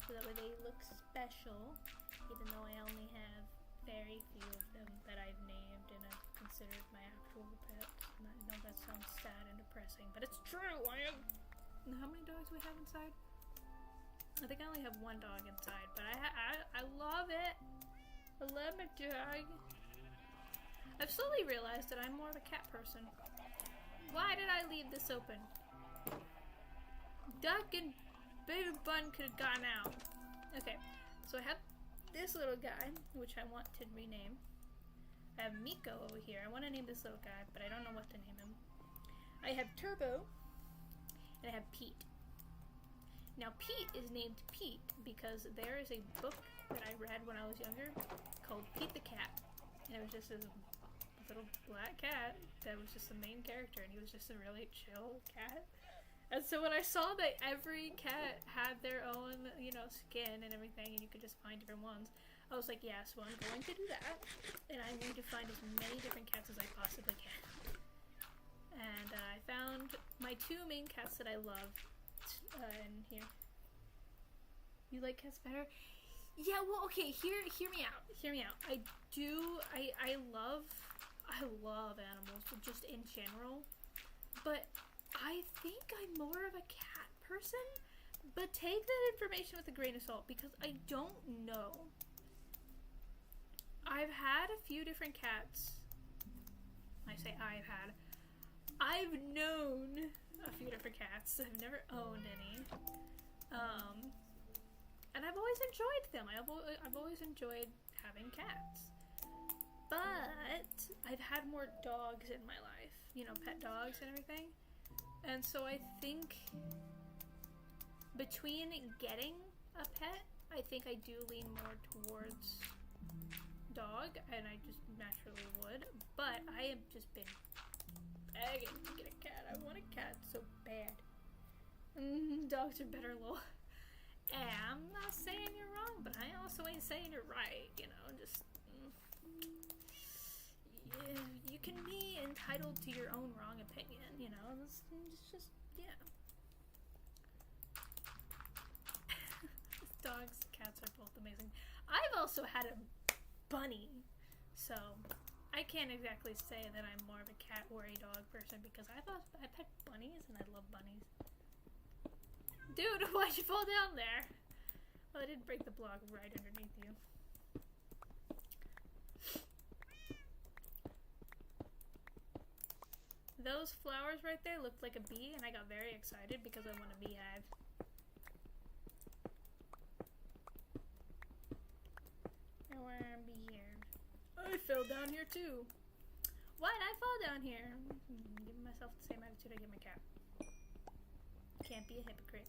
so that way they look special, even though I only have very few of them that I've named and I've considered my actual pets. And I know that sounds sad and depressing, but it's true. How many dogs do we have inside? I think I only have one dog inside, but I love it. I love my dog. I've slowly realized that I'm more of a cat person. Why did I leave this open? Duck and Baby Bun could have gone out. Okay, so I have this little guy, which I want to rename. I have Miko over here. I want to name this little guy, but I don't know what to name him. I have Turbo, and I have Pete. Now Pete is named Pete because there is a book that I read when I was younger called Pete the Cat. And it was just this little black cat that was just the main character, and he was just a really chill cat. And so when I saw that every cat had their own, you know, skin and everything, and you could just find different ones, I was like, yeah, so I'm going to do that, and I'm going to find as many different cats as I possibly can. And I found my 2 main cats that I love in here. You like cats better? Yeah, well, okay, hear me out. Hear me out. I love animals, just in general, but I think I'm more of a cat person, but take that information with a grain of salt because I don't know. I've had a few different cats. I say I've known a few different cats. I've never owned any. And I've always enjoyed them. I've always enjoyed having cats. But I've had more dogs in my life, you know, pet dogs and everything. And so I think between getting a pet, I think I do lean more towards dog, and I just naturally would. But I have just been begging to get a cat. I want a cat so bad. Dogs are better, lol. And I'm not saying you're wrong, but I also ain't saying you're right, you know, just... you can be entitled to your own wrong opinion, you know, it's just, yeah. Dogs, cats are both amazing. I've also had a bunny, so I can't exactly say that I'm more of a cat or a dog person because I pet bunnies and I love bunnies. Dude, why'd you fall down there? Well, I didn't break the block right underneath you. Those flowers right there looked like a bee, and I got very excited because I want a beehive. I want a beehive. I fell down here too. Why'd I fall down here? I'm giving myself the same attitude I give my cat. Can't be a hypocrite.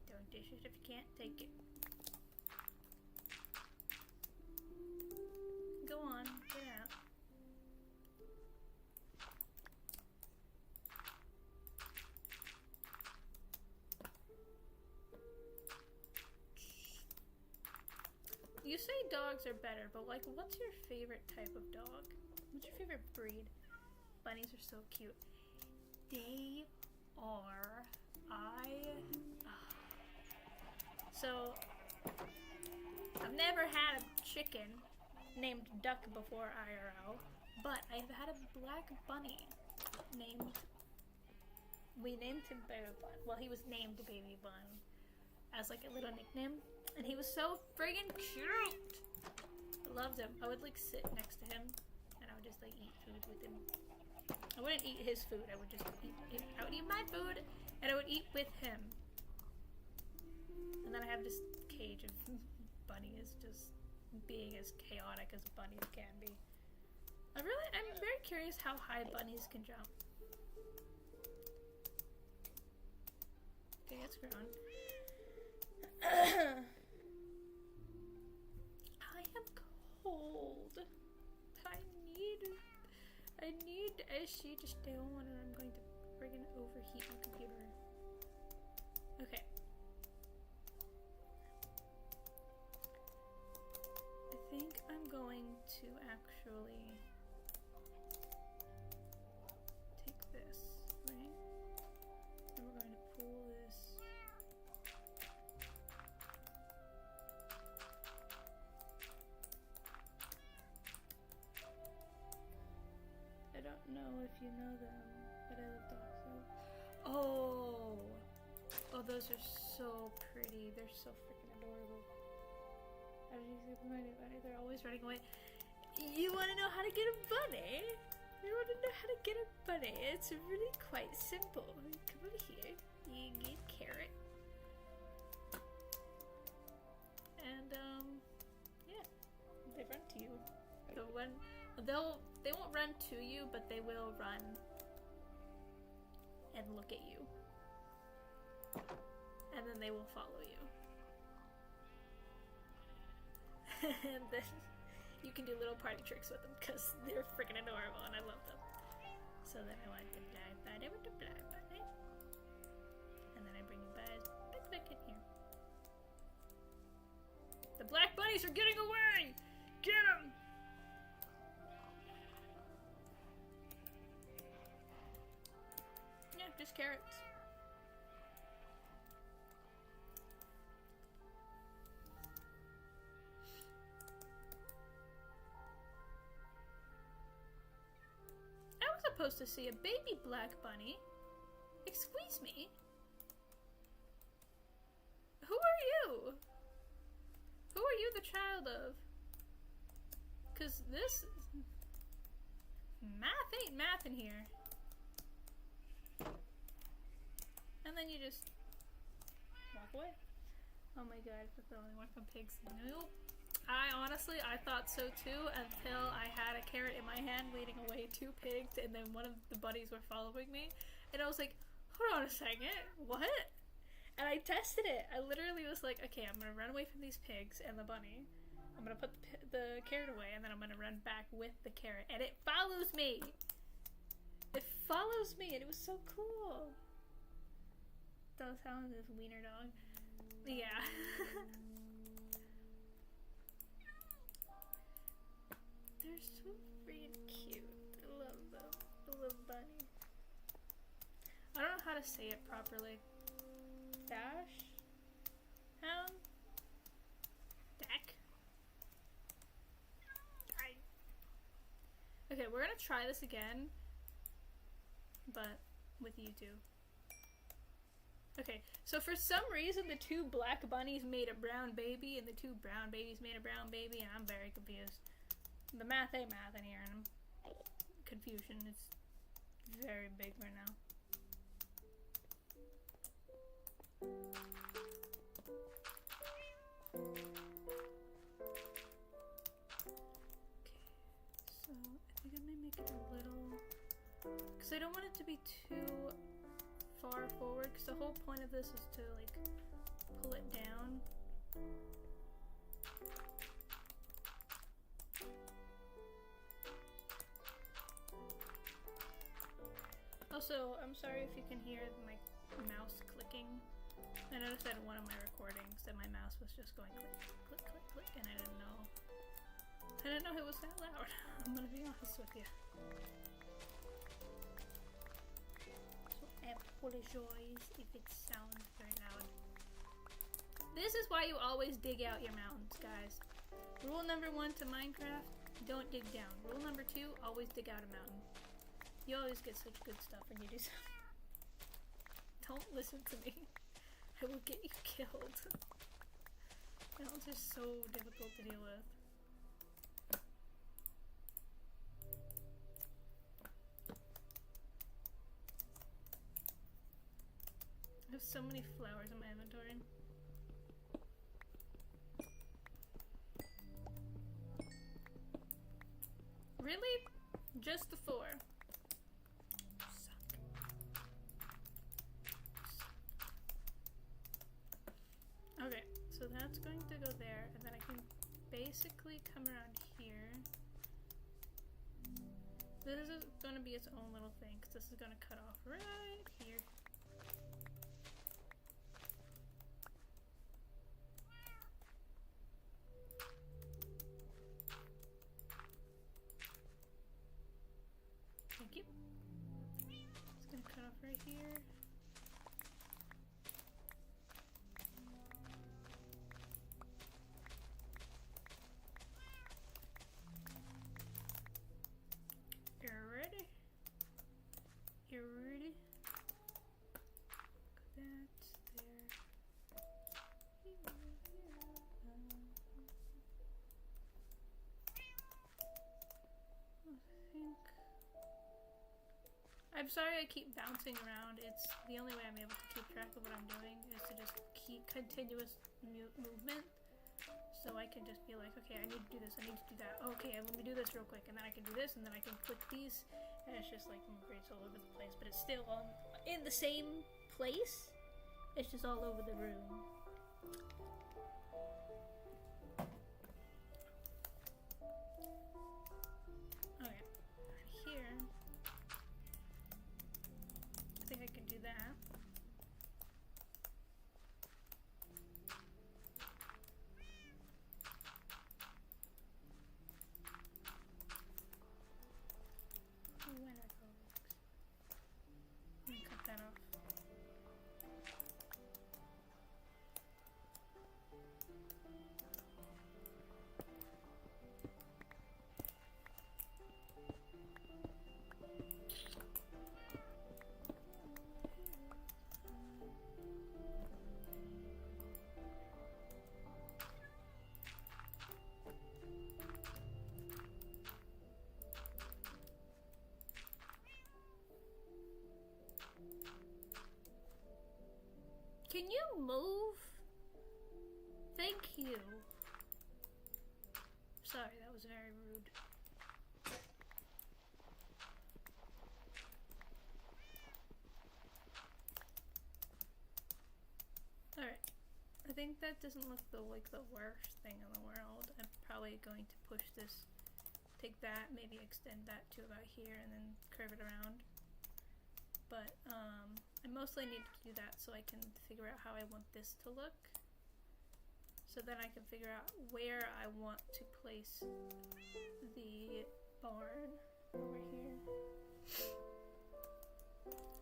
Don't dish it if you can't take it. Go on, get out. You say dogs are better, but like, what's your favorite type of dog? What's your favorite breed? Bunnies are so cute. They are. So, I've never had a chicken named Duck before IRL, but I've had a black bunny we named him Baby Bun. Well, he was named Baby Bun as like a little nickname, and he was so friggin' cute! I loved him. I would like sit next to him, and I would just like eat food with him. I wouldn't eat his food, I would just I would eat my food, and I would eat with him. And then I have this cage of bunnies just being as chaotic as bunnies can be. I'm very curious how high bunnies can jump. Okay, it's grown. I am cold. I need SC to stay on, or I'm going to friggin' overheat my computer. Okay. I think I'm going to actually take this, right? And we're going to pull this. I don't know if you know them, but I love dogs. So. Oh, those are so pretty. They're so freaking adorable. How did you see my new bunny? They're always running away. You want to know how to get a bunny? You want to know how to get a bunny? It's really quite simple. Come over here. You get carrot. And, yeah. They run to you. They won't run to you, but they will run and look at you. And then they will follow you. And then you can do little party tricks with them because they're freaking adorable and I love them. So then I want to fly bunny with the fly bunny. And then I bring you guys back in here. The black bunnies are getting away! Get them! Yeah, just carrots. I was supposed to see a baby black bunny. Excuse me? Who are you? Who are you the child of? Cause this math ain't math in here. And then you just walk away. Oh my god, that's the only one from pigs. Nope. I thought so too until I had a carrot in my hand leading away 2 pigs and then one of the bunnies were following me. And I was like, hold on a second, what? And I tested it. I literally was like, okay, I'm gonna run away from these pigs and the bunny. I'm gonna put the carrot away and then I'm gonna run back with the carrot. And it follows me! It follows me and it was so cool. Those sounds of wiener dog. Yeah. They're so freaking cute. I love them. I love bunny. I don't know how to say it properly. Dash? Hound? Dak? Okay, we're gonna try this again, but with you two. Okay, so for some reason the 2 black bunnies made a brown baby and the 2 brown babies made a brown baby and I'm very confused. The math ain't math in here and confusion is very big right now. Okay, so I think I may make it a little, because I don't want it to be too far forward, because the whole point of this is to like pull it down. Also, I'm sorry if you can hear my mouse clicking. I noticed that in one of my recordings that my mouse was just going click, click, click, click, and I didn't know it was that loud. I'm gonna be honest with you. So I apologize if it sounds very loud. This is why you always dig out your mountains, guys. Rule number 1 to Minecraft, don't dig down. Rule number 2, always dig out a mountain. You always get such good stuff when you do so. Don't listen to me. I will get you killed. Mountains are so difficult to deal with. I have so many flowers in my inventory. Really? Just the 4? Okay, so that's going to go there, and then I can basically come around here. This is going to be its own little thing, because this is going to cut off right here. Thank you. It's going to cut off right here. I'm sorry I keep bouncing around. It's the only way I'm able to keep track of what I'm doing is to just keep continuous movement. So I can just be like, okay, I need to do this, I need to do that. Okay, let me do this real quick, and then I can do this, and then I can click these, and it's just like migrates all over the place. But it's still in the same place, It's just all over the room. Okay, here. I think I can do that. When are those? Let me cut that off. Can you move? Thank you. Sorry, that was very rude. Alright. I think that doesn't look like the worst thing in the world. I'm probably going to push this, take that, maybe extend that to about here and then curve it around. But I mostly need to do that so I can figure out how I want this to look. So then I can figure out where I want to place the barn over here.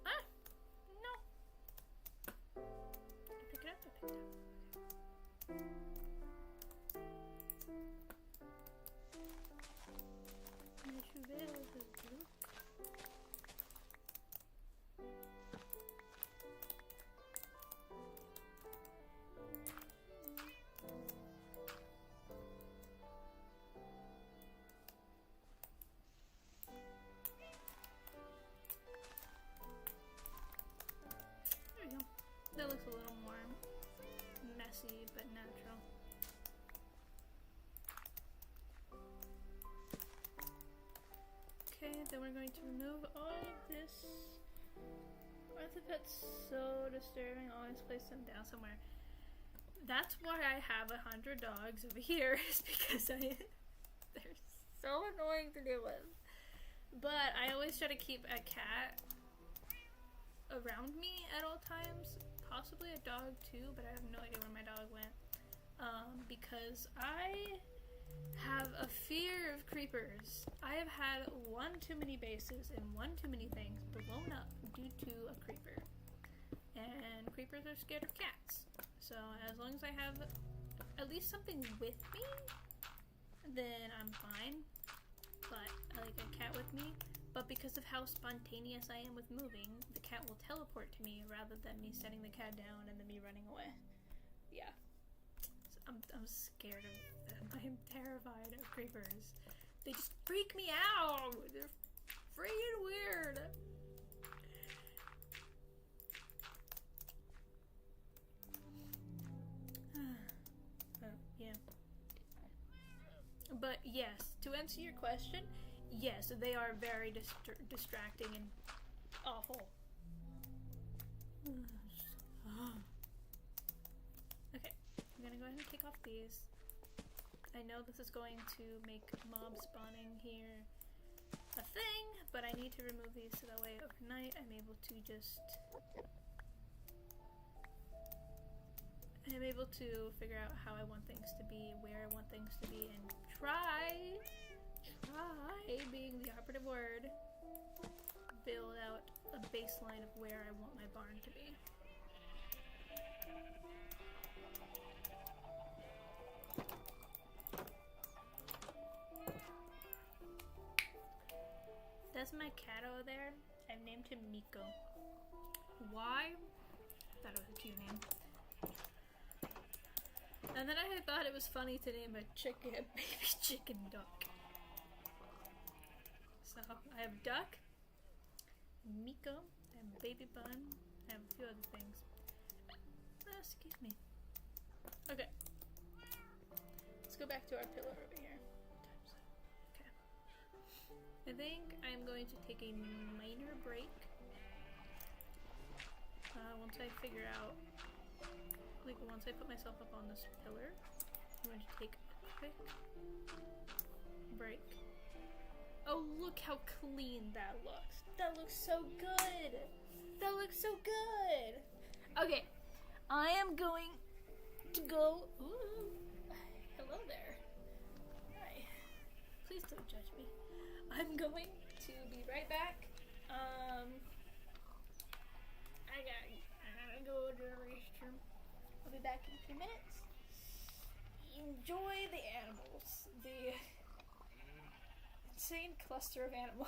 Ah! No! Pick it up, I picked it up. There we go. That looks a little more messy but natural. Okay, then we're going to remove all of this. Aren't the pets so disturbing? Always place them down somewhere. That's why I have 100 dogs over here, is because they're so annoying to deal with. But I always try to keep a cat around me at all times. Possibly a dog too, but I have no idea where my dog went. Because I have a fear of creepers. I have had one too many bases and one too many things blown up due to a creeper. And creepers are scared of cats. So as long as I have at least something with me, then I'm fine. But I like a cat with me. But because of how spontaneous I am with moving, the cat will teleport to me rather than me setting the cat down and then me running away. Yeah. So I'm scared of them. I am terrified of creepers. They just freak me out. They're freaking weird. Yeah. But yes, to answer your question, yes, they are very distracting and awful. Okay, I'm gonna go ahead and take off these. I know this is going to make mob spawning here a thing, but I need to remove these so that way overnight I'm able to just... I'm able to figure out how I want things to be, where I want things to be, and try being the operative word, build out a baseline of where I want my barn to be. That's my cat over there. I've named him Miko. Why? Thought it was a cute name. And then I thought it was funny to name a baby chicken duck. So I have duck, Miko, I have baby bun, I have a few other things. Excuse me. Okay. Let's go back to our pillar over here. Okay. I think I'm going to take a minor break. once I figure out, like once I put myself up on this pillar, I'm going to take a quick break. Oh, look how clean that looks. That looks so good. That looks so good. Okay, I am going to go. Ooh, hello there. Hi. Please don't judge me. I'm going to be right back. I gotta go to the restroom. I'll be back in a few minutes. Enjoy the animals. The insane cluster of animals.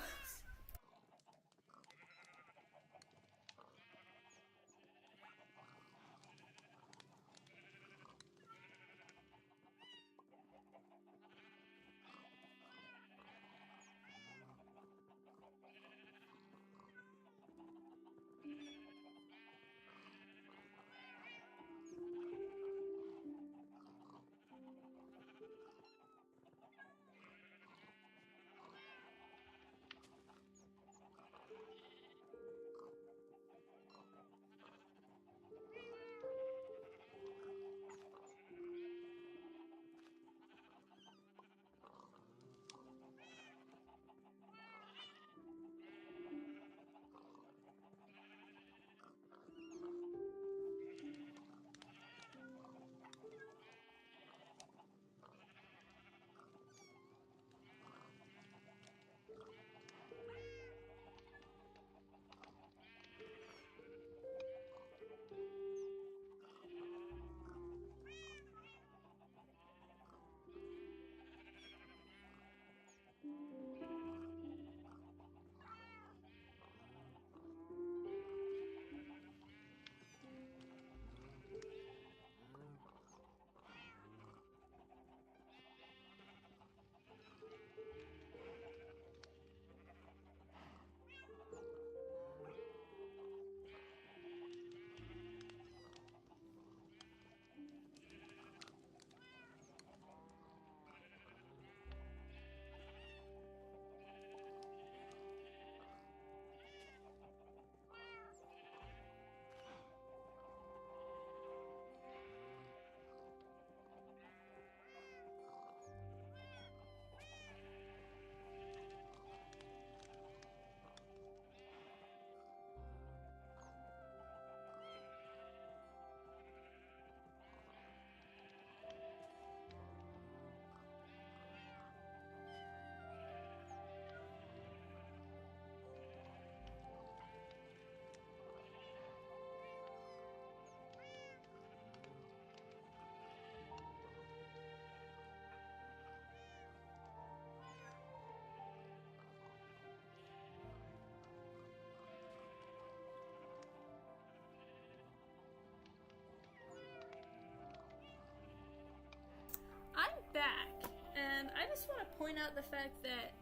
I'm back, and I just want to point out the fact that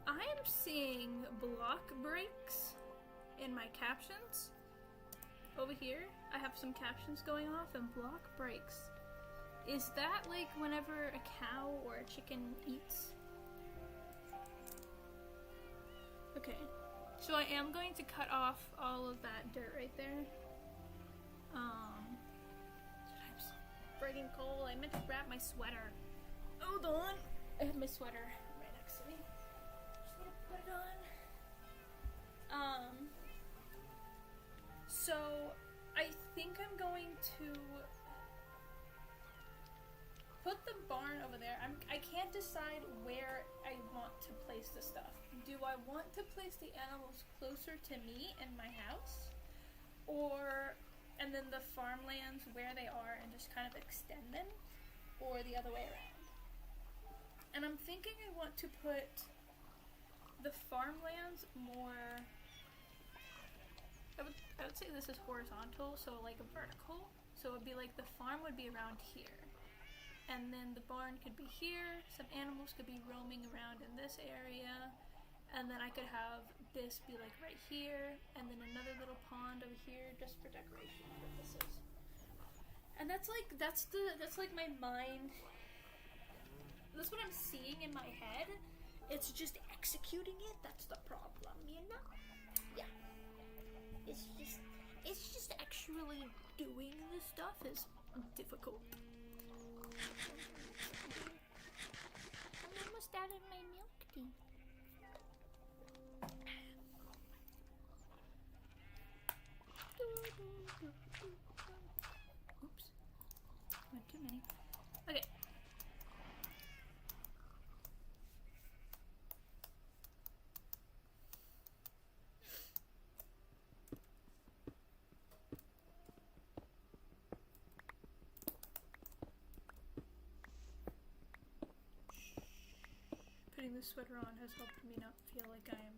I am seeing block breaks in my captions. Over here, I have some captions going off and block breaks. Is that like whenever a cow or a chicken eats? Okay, so I am going to cut off all of that dirt right there. I'm freaking cold. I meant to grab my sweater. Hold on. I have my sweater right next to me. Just gonna put it on. So I think I'm going to put the barn over there. I can't decide where I want to place the stuff. Do I want to place the animals closer to me and my house? And then the farmlands where they are and just kind of extend them? Or the other way around? And I'm thinking I want to put the farmlands more... I would say this is horizontal, so like a vertical. So it would be like the farm would be around here. And then the barn could be here. Some animals could be roaming around in this area. And then I could have this be like right here. And then another little pond over here just for decoration purposes. And that's like my mind. That's what I'm seeing in my head. It's just executing it. That's the problem, you know? Yeah. It's actually doing this stuff is difficult. I'm almost out of my milk tea. Oops. Went too many. Okay. Putting the sweater on has helped me not feel like I am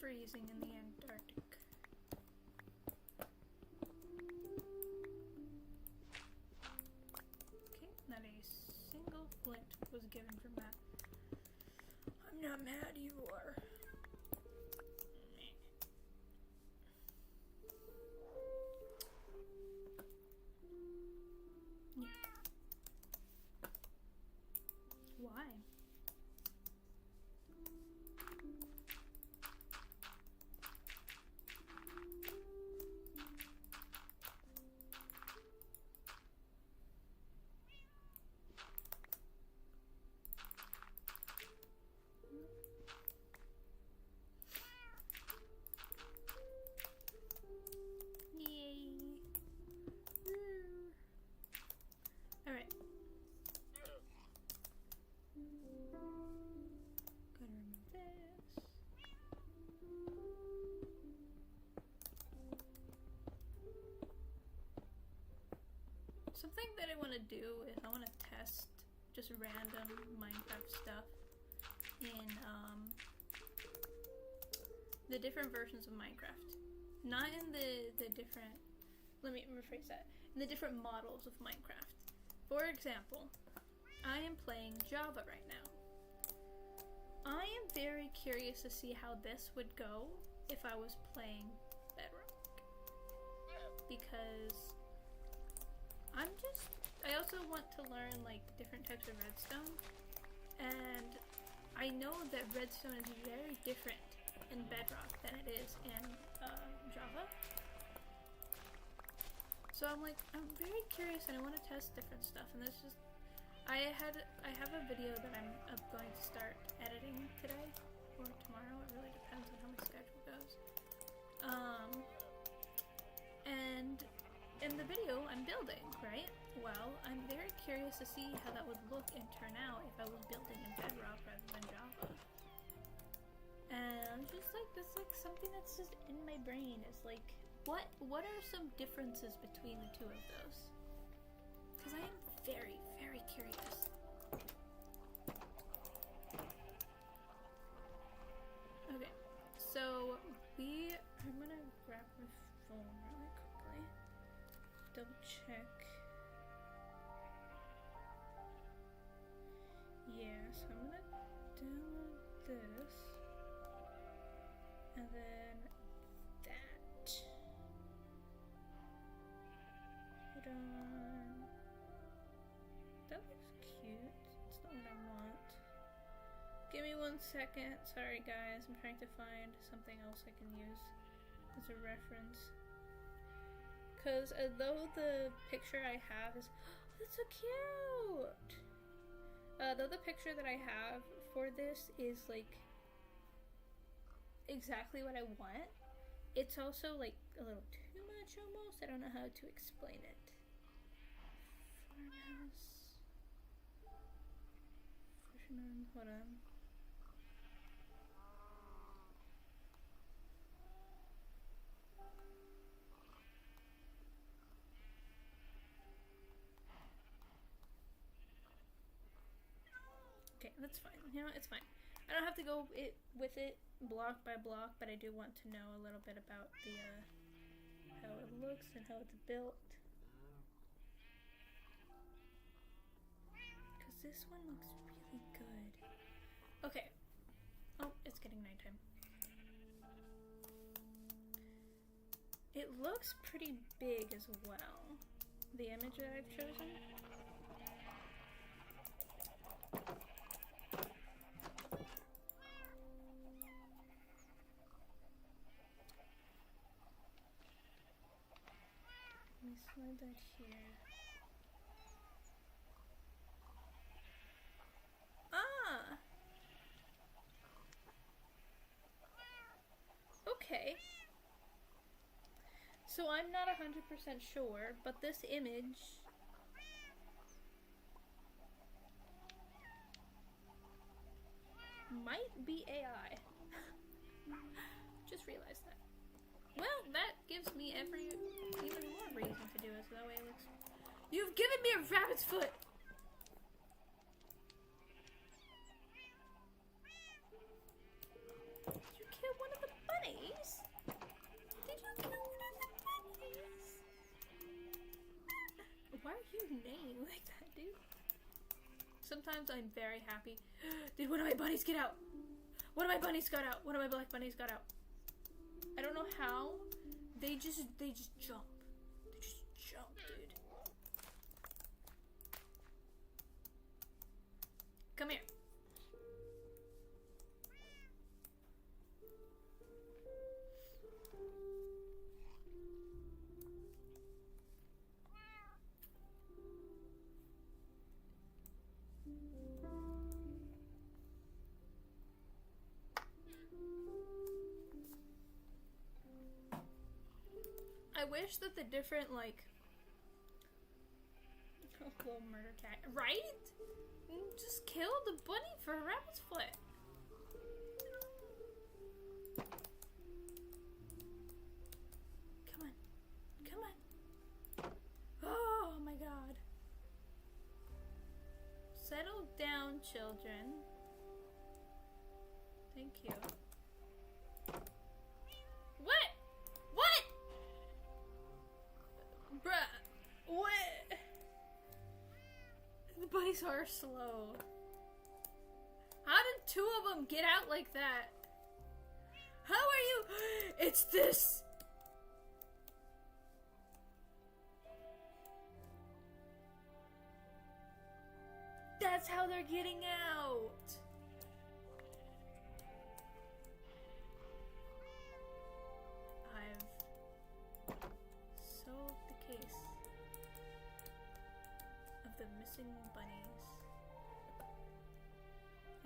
freezing in the Antarctic. Okay, not a single flint was given from that. I'm not mad, you are. Yeah. Why? Yay. Woo. Alright. Gotta remove this. Something that I want to do is I want to test just random Minecraft stuff in the different versions of Minecraft. Not in the different, let me rephrase that, in the different models of Minecraft. For example, I am playing Java right now. I am very curious to see how this would go if I was playing Bedrock. Because I also want to learn like different types of redstone. And I know that redstone is very different in Bedrock than it is in Java. So I'm very curious and I want to test different stuff. And this just, I have a video that I'm going to start editing today or tomorrow. It really depends on how my schedule goes. And in the video I'm building, right? Well, I'm very curious to see how that would look and turn out if I was building in Bedrock rather than Java. And I'm just like, that's like something that's just in my brain. Is like, what are some differences between the two of those? Because I am very, very curious. Okay, so I'm gonna grab my phone really quickly. Double check. Yeah, so I'm gonna download this. And then that. Hold on. That looks cute. It's not what I want. Give me 1 second. Sorry guys, I'm trying to find something else I can use as a reference. Because although the picture I have is, that's so cute! Though the picture that I have for this is like exactly what I want, it's also like a little too much almost. I don't know how to explain it. Farmhouse. Hold on. Okay, that's fine. You know, it's fine. I don't have to go with it block by block, but I do want to know a little bit about the how it looks and how it's built. Because this one looks really good. Okay. Oh, it's getting nighttime. It looks pretty big as well. The image that I've chosen. slide that here. Ah! Okay. So I'm not 100% sure, but this image might be AI. Just realized that. Well, that gives me even more reason to do it, so that way it looks... You've given me a rabbit's foot! Did you kill one of the bunnies? Did you kill one of the bunnies? Why are you neighing like that, dude? Sometimes I'm very happy. Did one of my bunnies get out? One of my bunnies got out. One of my black bunnies got out. I don't know how. They just jump. They just jump, dude. Come here. I wish that the different, like, little murder cat, right? Just kill the bunny for a rabbit's foot. Come on. Come on. Oh my god. Settle down, children. Thank you. What? What? Bruh. What? The bunnies are slow. How did two of them get out like that? How are you? It's this. That's how they're getting out. I've solved the case of the missing bunnies.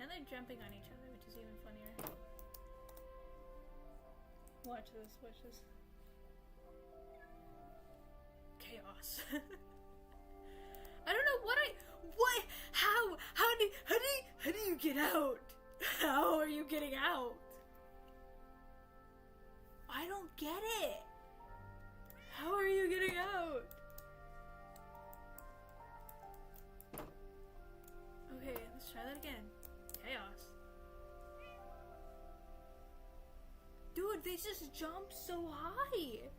And they're jumping on each other, which is even funnier. Watch this, watch this. Chaos. I don't know what how do you get out? How are you getting out? I don't get it. How are you getting out? Okay, let's try that again. Chaos. Dude, they just jump so high.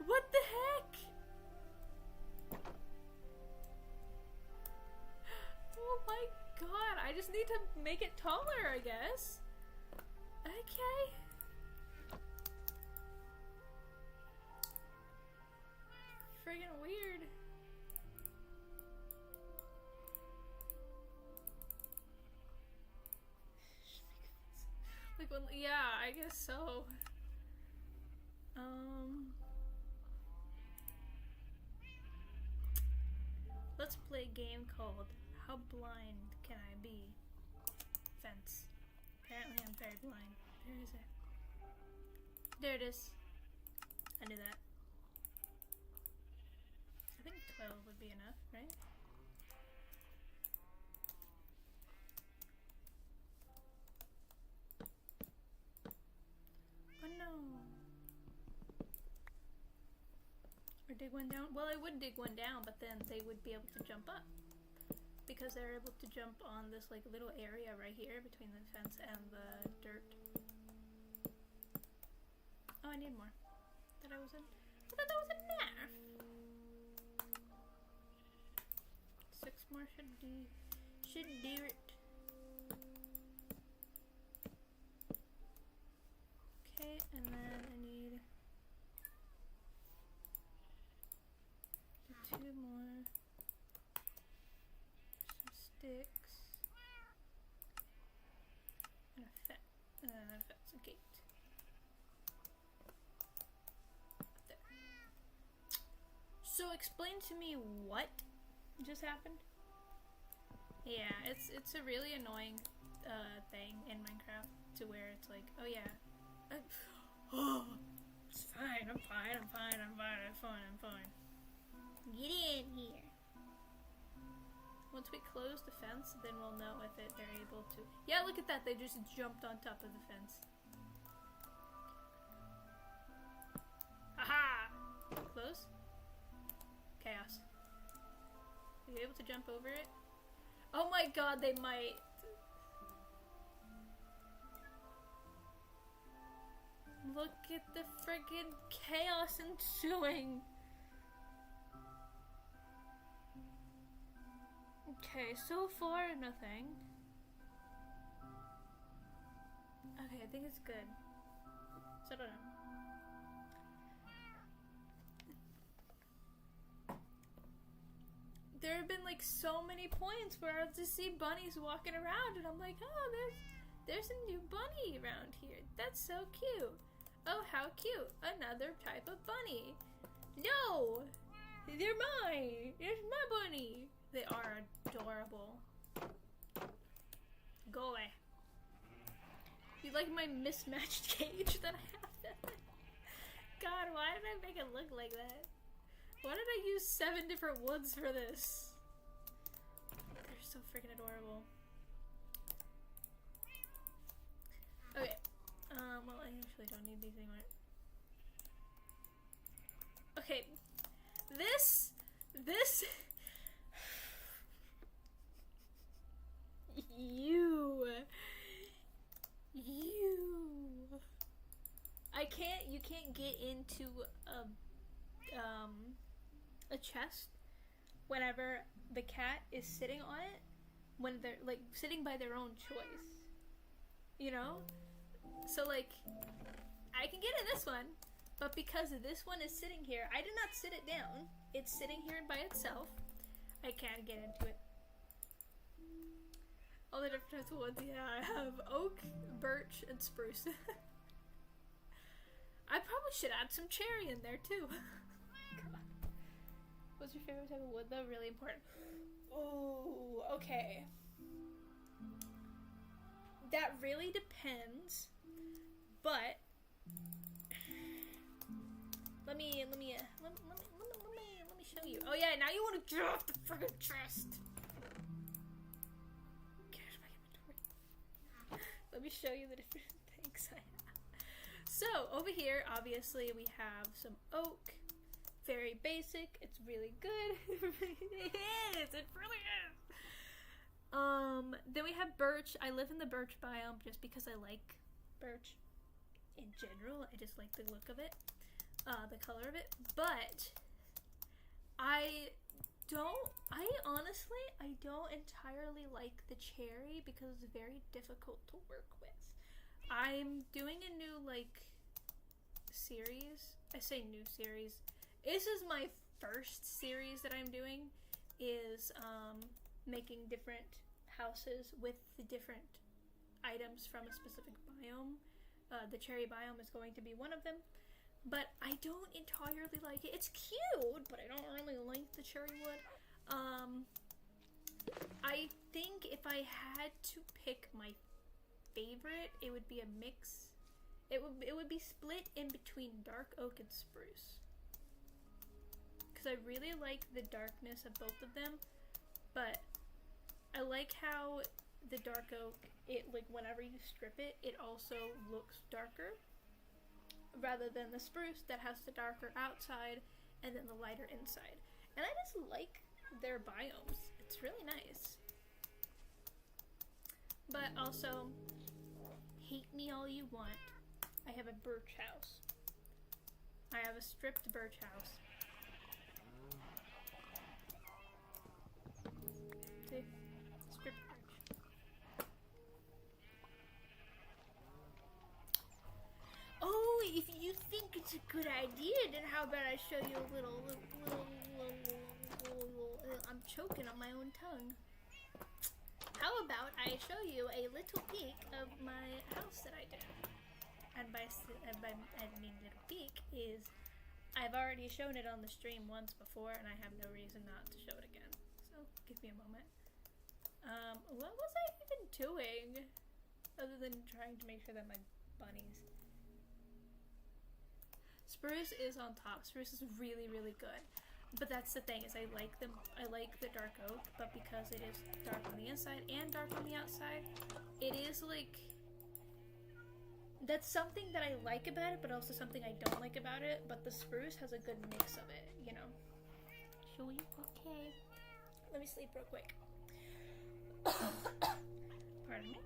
What the heck? Oh my god, I just need to make it taller, I guess. Okay. Friggin' weird. Like, well, yeah, I guess so. Let's play a game called How Blind Can I Be? Fence. Apparently I'm very blind. Where is it? There it is. I knew that. I think 12 would be enough, right? Oh no. Or dig one down? Well, I would dig one down, but then they would be able to jump up. Because they're able to jump on this like little area right here between the fence and the dirt. Oh, I need more. I thought that was enough. 6 more should do it. Okay, and then I need 2 more. Some sticks. And a fence, a gate. There. So explain to me what just happened. Yeah, it's a really annoying thing in Minecraft to where it's like, oh yeah, it's fine, I'm fine. Get in here. Once we close the fence, then we'll know if they're able to. Yeah, look at that. They just jumped on top of the fence. Aha! Close. Chaos. Are you able to jump over it? Oh my god, they might. Look at the friggin' chaos ensuing. Okay, so far nothing. Okay, I think it's good. So I don't know. There have been like so many points where I'll just see bunnies walking around and I'm like, oh, there's a new bunny around here. That's so cute. Oh, how cute. Another type of bunny. No! They're mine! It's my bunny! They are adorable. Go away. You like my mismatched cage that I have? God, why did I make it look like that? Why did I use 7 different woods for this? They're so freaking adorable. Okay. Well, I actually don't need these anymore. Okay. This... You can't get into a chest whenever the cat is sitting on it, when they're like sitting by their own choice, you know? So like, I can get in this one, but because this one is sitting here, I did not sit it down. It's sitting here by itself. I can't get into it. All the different types of woods, yeah, I have oak, birch, and spruce. I probably should add some cherry in there too. God. What's your favorite type of wood though? Really important. Oh, okay. That really depends, but let me show you. Oh yeah, now you want to get off the friggin' chest. Get out of my inventory. Let me show you the different things I have. So, over here, obviously, we have some oak. Very basic. It's really good. It is. It really is. Then we have birch. I live in the birch biome just because I like birch in general. I just like the look of it. The color of it. But I honestly don't entirely like the cherry because it's very difficult to work with. I'm doing a new, like, series. I say new series. This is my first series that I'm doing, is making different houses with the different items from a specific biome. The cherry biome is going to be one of them, but I don't entirely like it. It's cute, but I don't really like the cherry wood. I think if I had to pick my favorite, it would be a mix. It would be split in between dark oak and spruce, because I really like the darkness of both of them, but I like how the dark oak, it like whenever you strip it, it also looks darker rather than the spruce that has the darker outside and then the lighter inside. And I just like their biomes. It's really nice. But also, hate me all you want, I have a birch house. I have a stripped birch house. See? Stripped birch. Oh, if you think it's a good idea, then how about I show you a little I'm choking on my own tongue. How about I show you a little peek of my house that I did? And by I mean little peek is I've already shown it on the stream once before, and I have no reason not to show it again. So, give me a moment. What was I even doing? Other than trying to make sure that my bunnies... Spruce is on top. Spruce is really, really good. But that's the thing, is I like the dark oak, but because it is dark on the inside and dark on the outside, it is like... That's something that I like about it, but also something I don't like about it, but the spruce has a good mix of it, you know? Shall we? Okay. Let me sleep real quick. Pardon me.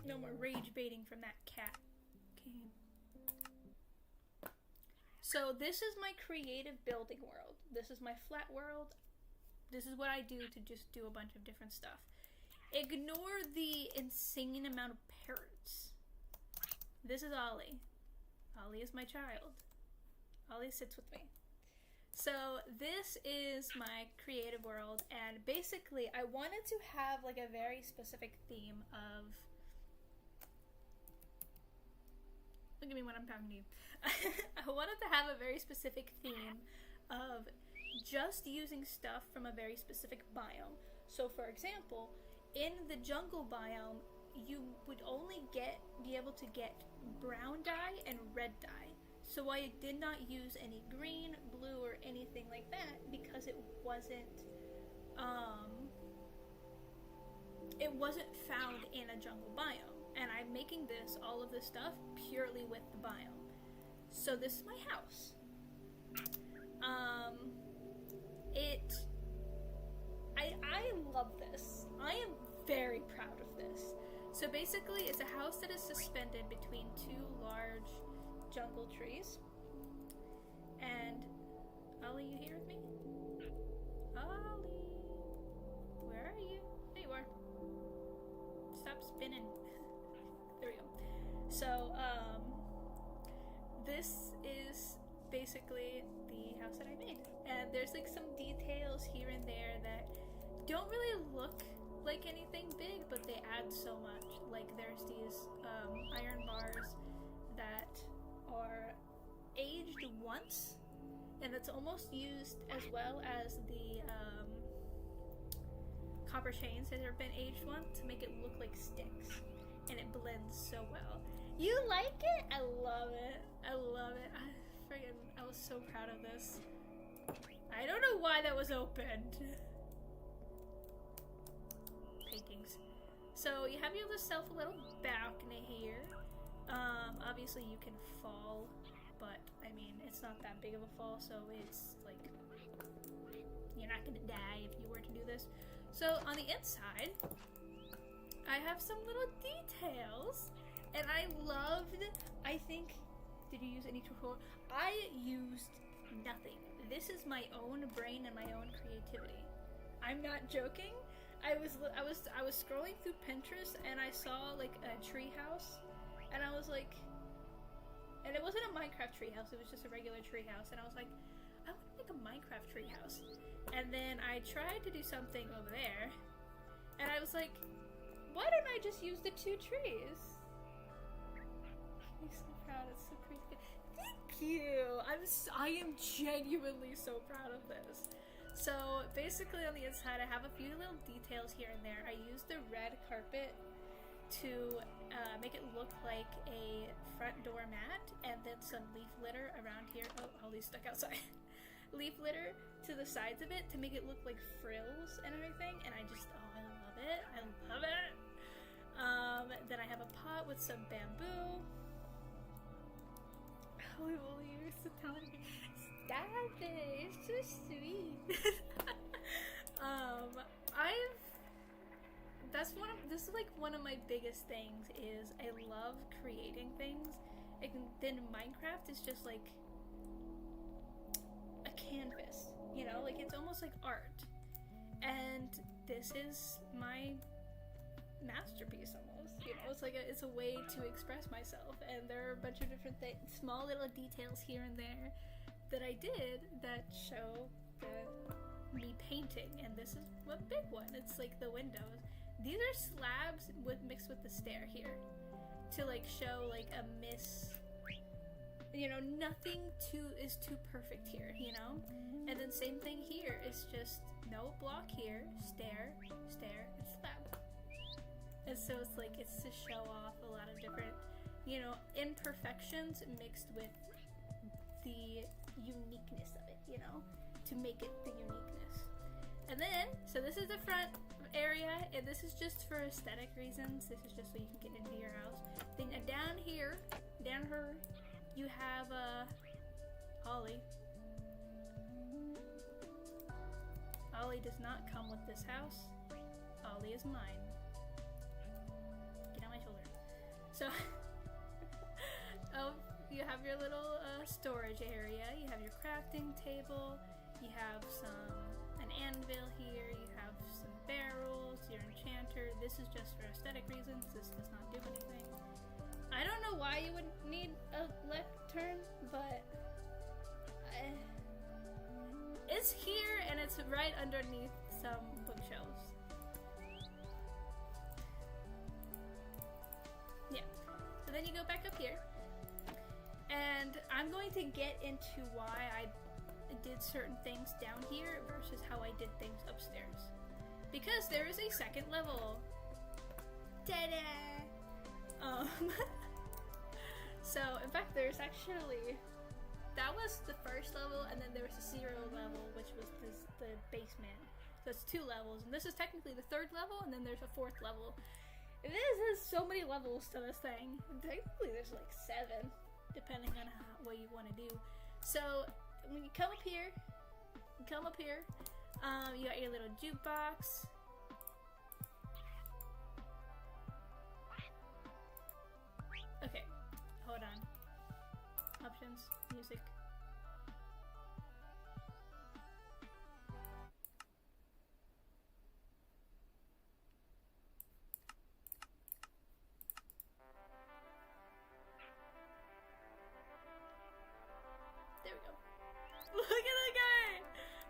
No more rage baiting from that cat. Okay. So this is my creative building world. This is my flat world. This is what I do to just do a bunch of different stuff. Ignore the insane amount of parrots. This is Ollie. Ollie is my child. Ollie sits with me. So this is my creative world, and basically I wanted to have like a very specific theme of... Look at me when I'm talking to you. I wanted to have a very specific theme of just using stuff from a very specific biome. So for example, in the jungle biome, you would only be able to get brown dye and red dye. So I did not use any green, blue, or anything like that because it wasn't found in a jungle biome. And I'm making all of this stuff purely with the biome. So this is my house. I love this. I am very proud of this. So basically, it's a house that is suspended between two large jungle trees. And Ollie, you here with me? Ollie, where are you? There you are. Stop spinning. There we go. So, this is basically the house that I made. And there's like some details here and there that don't really look like anything big, but they add so much. Like there's these iron bars that are aged once, and it's almost used as well as the copper chains that have been aged once to make it look like sticks, and it blends so well. You like it? I love it. I love it. I was so proud of this. I don't know why that was opened. Paintings. So you have yourself a little balcony here. Obviously you can fall, but I mean it's not that big of a fall, so it's like you're not gonna die if you were to do this. So on the inside, I have some little details, and I think, did you use any tutorial? I used nothing. This is my own brain and my own creativity. I'm not joking. I was scrolling through Pinterest and I saw like a tree house, and I was like, and it wasn't a Minecraft tree house, it was just a regular tree house, and I was like, I want to make a Minecraft tree house. And then I tried to do something over there, and I was like, why don't I just use the two trees? I'm so proud. It's so pretty. Thank you. I am genuinely so proud of this. So basically on the inside I have a few little details here and there. I used the red carpet to make it look like a front door mat, and then some leaf litter around here. Oh, Ollie's stuck outside. Leaf litter to the sides of it to make it look like frills and everything, and I love it. I love it. Then I have a pot with some bamboo. Holy moly, you're so talented. Stop it, it's so sweet. This is like one of my biggest things is I love creating things. And then Minecraft is just like a canvas, you know, like it's almost like art. And this is my masterpiece almost, you know. It's a way to express myself, and there are a bunch of different things, small little details here and there that I did that show me painting. And this is a big one. It's like the windows. These are slabs mixed with the stair here to like show like a You know, nothing is too perfect here, you know? And then same thing here. It's just no block here, stair, stair, and slab. And so it's like, it's to show off a lot of different, you know, imperfections mixed with the uniqueness of it, you know? To make it the uniqueness. And then, so this is the front area, and this is just for aesthetic reasons. This is just so you can get into your house. Then down here, you have Ollie. Ollie does not come with this house. Ollie is mine. Get on my shoulder. So, you have your little storage area. You have your crafting table. You have an anvil here. You have some barrels. Your enchanter. This is just for aesthetic reasons. This does not do anything. I don't know why you would need a left turn, but it's here and it's right underneath some bookshelves. Yeah. So then you go back up here, and I'm going to get into why I did certain things down here versus how I did things upstairs. Because there is a second level. Ta-da! So, in fact, there's actually... That was the first level, and then there was a 0 level, which was the basement. So it's 2 levels, and this is technically the 3rd level, and then there's a 4th level. And this has so many levels to this thing. And technically there's like 7, depending on what you want to do. So, when you come up here, you got your little jukebox. Okay, hold on. Options, music. There we go. Look at that guy!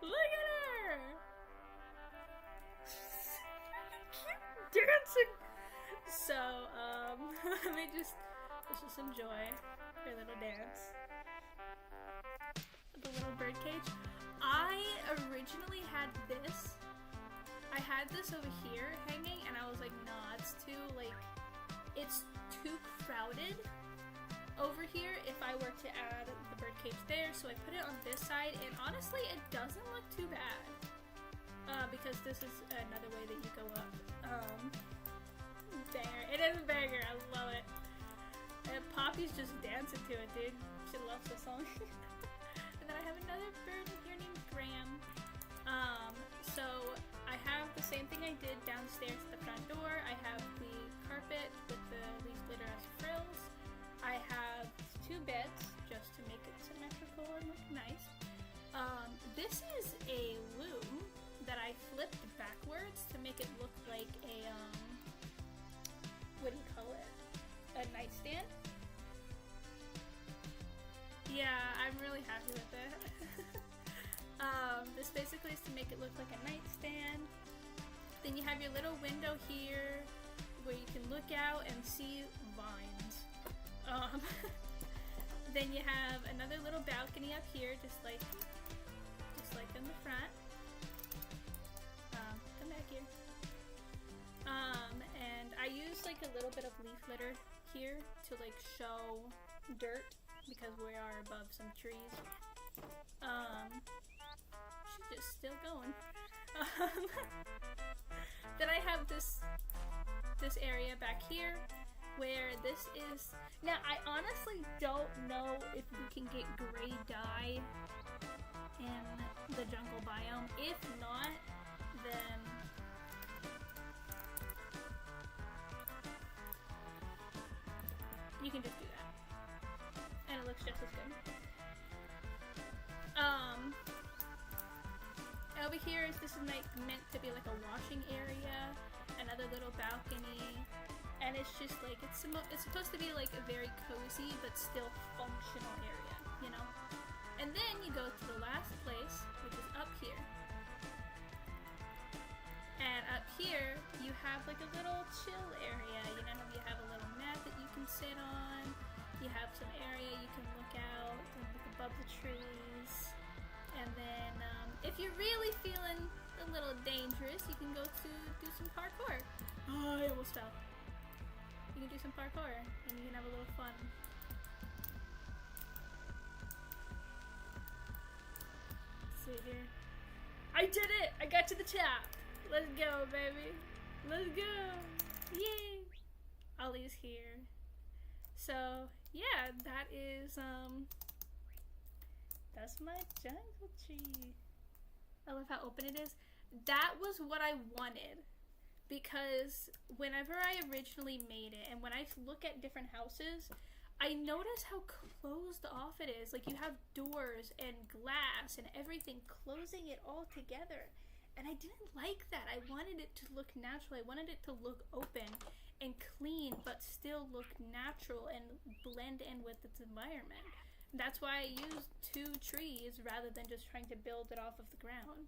Look at her! Dancing! So, let me just enjoy her little dance. The little bird cage. I originally had this. I had this over here hanging, and I was like, nah, it's too crowded over here if I were to add the bird cage there, so I put it on this side, and honestly, it doesn't look too bad. Because this is another way that you go up. Banger. It is a banger. I love it. And Poppy's just dancing to it, dude. She loves the song. And then I have another bird here named Graham. So I have the same thing I did downstairs at the front door. I have the carpet with the leaf litter as frills. I have 2 beds just to make it symmetrical and look nice. This is a loom that I flipped backwards to make it look like a, what do you call it? A nightstand? Yeah, I'm really happy with it. This basically is to make it look like a nightstand. Then you have your little window here where you can look out and see vines. Then you have another little balcony up here, just like in the front. Come back here. And I use like a little bit of leaf litter here to like show dirt because we are above some trees. She's just still going. Then I have this area back here where this is. Now I honestly don't know if you can get gray dye in the jungle biome. If not, then you can just do that. And it looks just as good. Over here this is meant to be like a washing area, another little balcony, and it's just like, it's supposed to be like a very cozy but still functional area, you know? And then you go to the last place, which is up here. And up here, you have like a little chill area, you know, you have a little mat that you can sit on, you have some area you can look out above the trees. And then if you're really feeling a little dangerous, you can go to do some parkour. Oh, I almost fell. You can do some parkour and you can have a little fun. Let's see here. I did it! I got to the top! Let's go, baby! Let's go! Yay! Ollie's here. So, yeah, that is, that's my jungle tree. I love how open it is. That was what I wanted. Because whenever I originally made it, and when I look at different houses, I notice how closed off it is. Like, you have doors and glass and everything closing it all together. And I didn't like that. I wanted it to look natural. I wanted it to look open and clean, but still look natural and blend in with its environment. That's why I used 2 trees rather than just trying to build it off of the ground.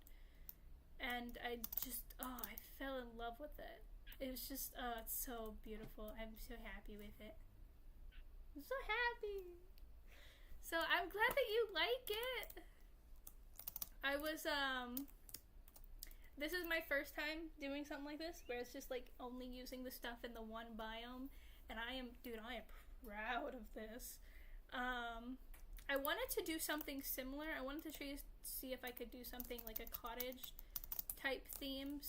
And I just, I fell in love with it. It was just, it's so beautiful. I'm so happy with it. I'm so happy. So I'm glad that you like it. I was, this is my first time doing something like this, where it's just like only using the stuff in the one biome. And I am proud of this. I wanted to do something similar. I wanted to try to see if I could do something like a cottage type theme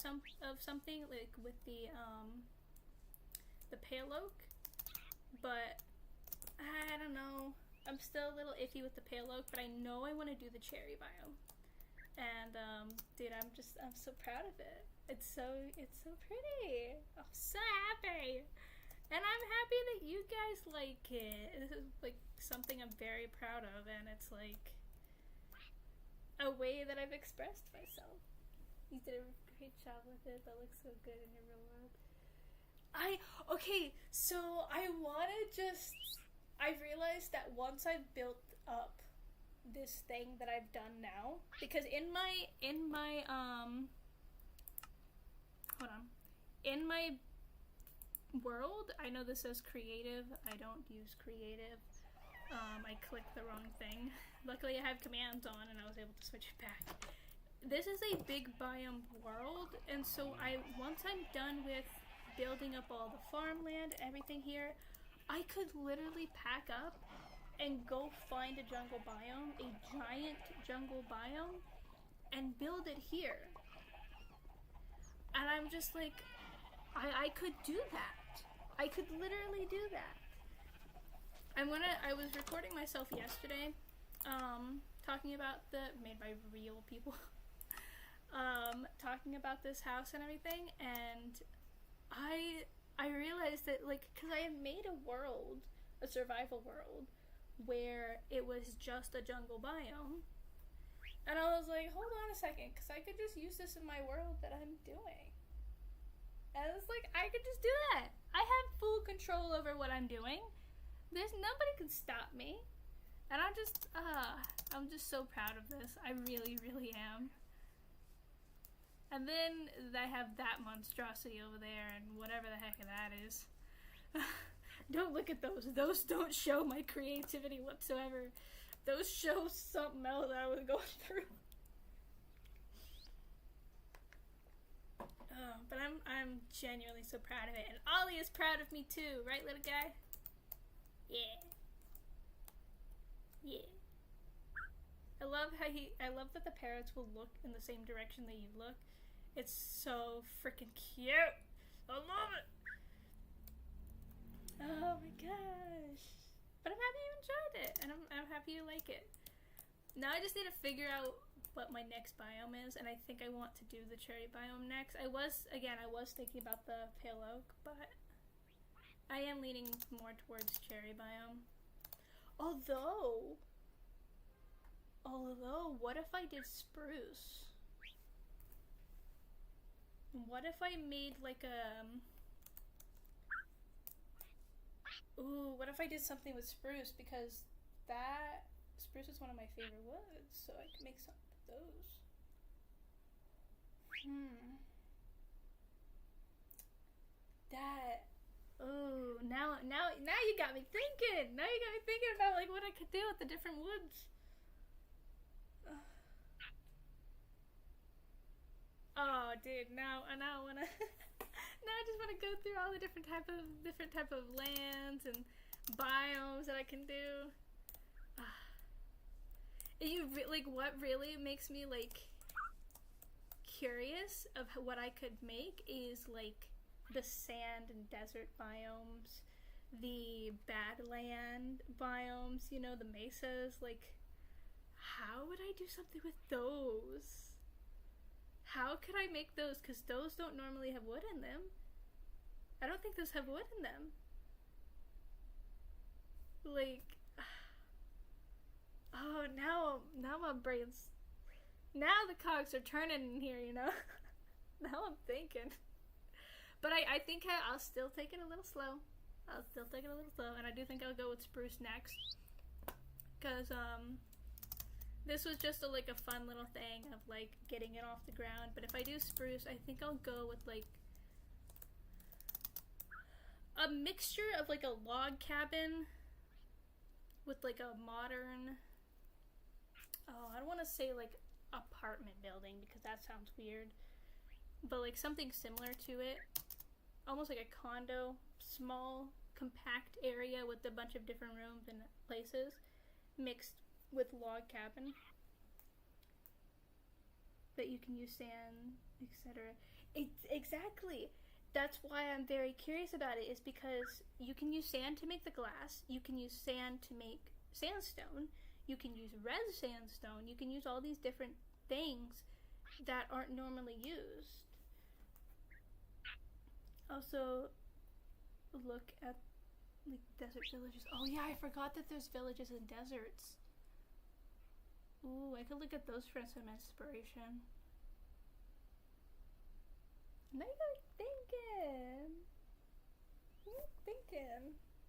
of something like with the pale oak, but I don't know. I'm still a little iffy with the pale oak, but I know I want to do the cherry biome. And dude, I'm so proud of it. It's so pretty. I'm so happy. And I'm happy that you guys like it. This is like something I'm very proud of, and it's like a way that I've expressed myself. You did a great job with it. That looks so good in your real world. Okay, so I realized that once I've built up this thing that I've done now, because in my world, I know this says creative. I don't use creative. I clicked the wrong thing. Luckily I have commands on and I was able to switch it back. This is a big biome world, and so once I'm done with building up all the farmland, everything here, I could literally pack up and go find a jungle biome, a giant jungle biome, and build it here. And I'm just like, I could do that. I could literally do that. I was recording myself yesterday, talking about made by real people, talking about this house and everything, and I realized that, like, because I had made a world, a survival world, where it was just a jungle biome, and I was like, hold on a second, because I could just use this in my world that I'm doing. And it's like, I could just do that. I have full control over what I'm doing. Nobody can stop me. And I'm just so proud of this. I really, really am. And then I have that monstrosity over there and whatever the heck that is. Don't look at those. Those don't show my creativity whatsoever. Those show something else that I was going through. But I'm genuinely so proud of it, and Ollie is proud of me too, right, little guy? Yeah. Yeah. I love that the parrots will look in the same direction that you look. It's so freaking cute. I love it. Oh my gosh. But I'm happy you enjoyed it, and I'm happy you like it. Now I just need to figure out what my next biome is, and I think I want to do the cherry biome next. I was thinking about the pale oak, but I am leaning more towards cherry biome. Although, what if I did spruce? What if I made like what if I did something with spruce, because spruce is one of my favorite woods, so I could make something with those. Now you got me thinking. Now you got me thinking about like what I could do with the different woods. Oh, dude, now I wanna. Now I just wanna go through all the different type of lands and biomes that I can do. Like, what really makes me like curious of what I could make is like the sand and desert biomes, the badland biomes. You know, the mesas. Like, how would I do something with those? How could I make those? Because those don't normally have wood in them. I don't think those have wood in them. Like, oh, now my brain's, now the cogs are turning in here, you know? Now I'm thinking. But I think I'll still take it a little slow. And I do think I'll go with spruce next. Because, this was just a fun little thing of like getting it off the ground. But if I do spruce, I think I'll go with like a mixture of like a log cabin with like a modern, oh, I don't want to say like apartment building because that sounds weird, but like something similar to it, almost like a condo, small compact area with a bunch of different rooms and places mixed with log cabin that you can use sand, etc. Exactly. That's why I'm very curious about it, is because you can use sand to make the glass, you can use sand to make sandstone, you can use red sandstone, you can use all these different things that aren't normally used. Also, look at like desert villages. Oh yeah, I forgot that there's villages in deserts. Ooh, I could look at those for some inspiration. Now you're thinking.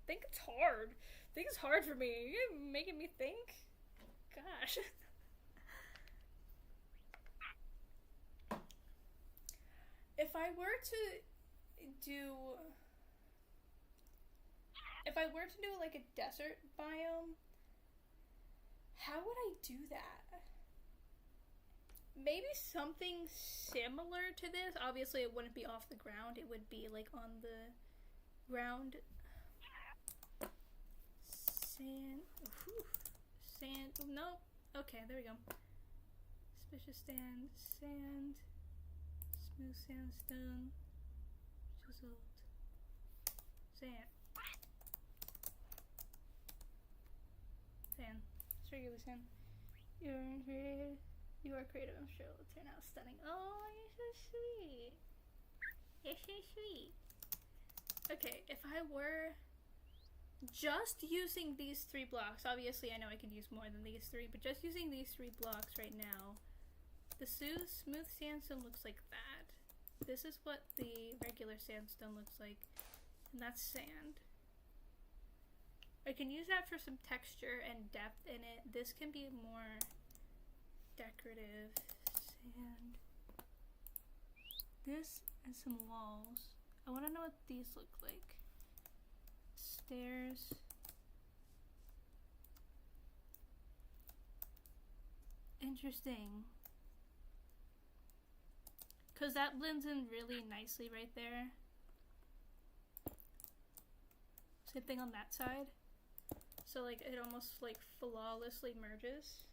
Think it's hard. Think it's hard for me. You're making me think. Gosh. If I were to do like a desert biome, how would I do that? Maybe something similar to this. Obviously, it wouldn't be off the ground. It would be like on the ground. Sand. Whew. Sand. No. Okay, there we go. Suspicious sand. Sand. Smooth sandstone. Chiseled. Sand. Sand. It's regular sand. You are creative. I'm sure it'll turn out stunning. Oh, you're so sweet. You're so sweet. Okay, if I were just using these 3 blocks, obviously I know I can use more than these 3, but just using these 3 blocks right now, the smooth sandstone looks like that. This is what the regular sandstone looks like, and that's sand. I can use that for some texture and depth in it. This can be more decorative. Sand. This and some walls. I want to know what these look like. Stairs. Interesting. Because that blends in really nicely right there. Same thing on that side. So like it almost like flawlessly merges.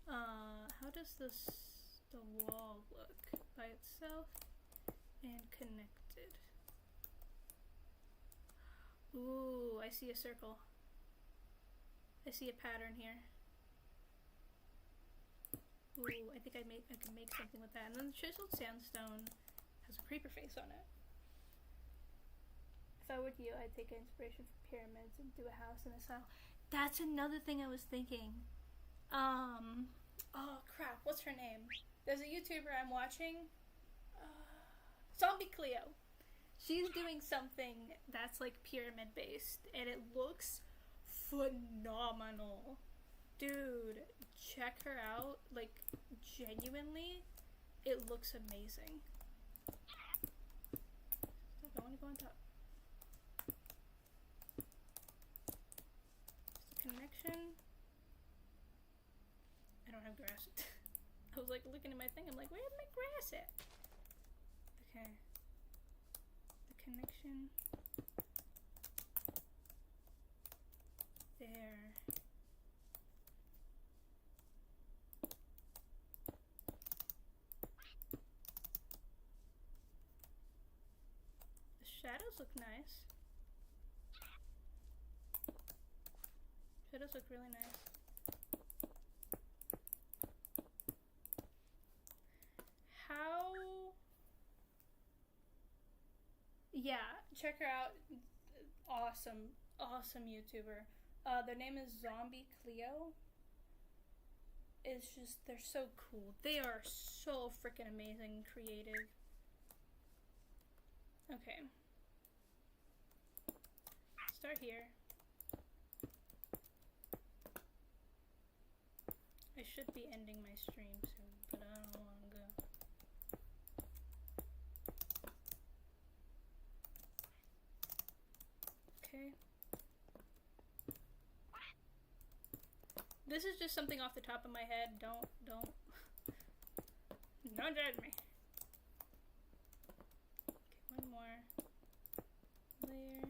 How does the wall look by itself and connected? Ooh, I see a circle. I see a pattern here. Ooh, I think I can make something with that. And then the chiseled sandstone has a creeper face on it. If I were you, I'd take inspiration from pyramids and do a house in a style. That's another thing I was thinking. Oh crap, what's her name? There's a YouTuber I'm watching. Zombie Cleo. She's doing something that's like pyramid based, and it looks phenomenal. Dude, check her out. Like, genuinely, it looks amazing. I want to go on top. Just a connection. don't have grass. I was like looking at my thing. I'm like, where's my grass at? Okay. The connection. There. The shadows look nice. Shadows look really nice. How? Yeah, check her out. Awesome, awesome YouTuber. Their name is Zombie Cleo. It's just, they're so cool. They are so freaking amazing and creative. Okay. Start here. I should be ending my stream soon, but I don't want to go. Okay. This is just something off the top of my head. Don't judge me. Okay, one more layer.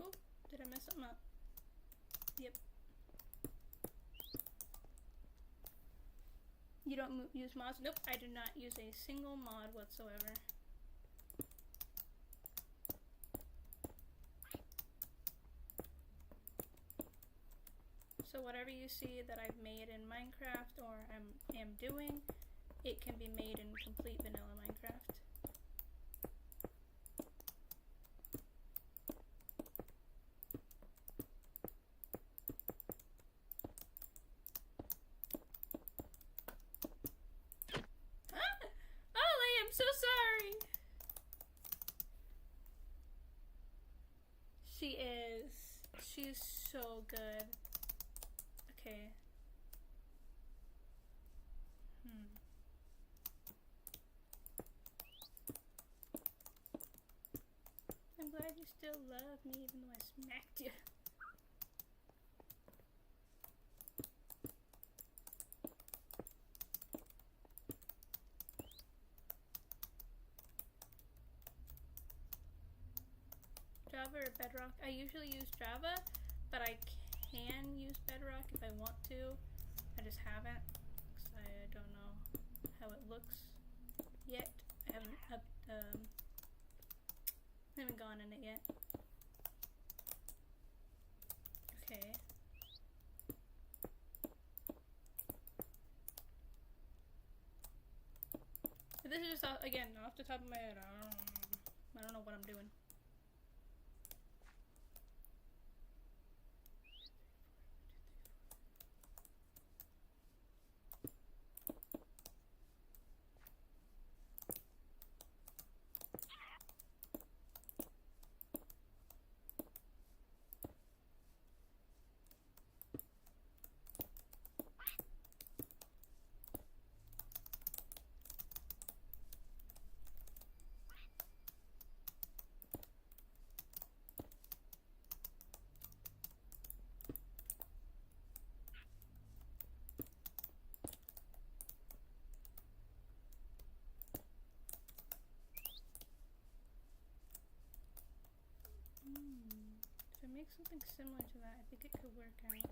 Oh, did I mess something up? Yep. You don't use mods? Nope, I do not use a single mod whatsoever. So whatever you see that I've made in Minecraft or am doing, it can be made in complete vanilla Minecraft. Ollie, I'm so sorry! She is. She's so good. Okay. I'm glad you still love me even though I smacked you. Java or Bedrock? I usually use Java, but I can use Bedrock if I want to. I just haven't, because I don't know how it looks yet. I haven't gone in it yet. Okay. This is just again off the top of my head. I don't know what I'm doing. If I make something similar to that, I think it could work out.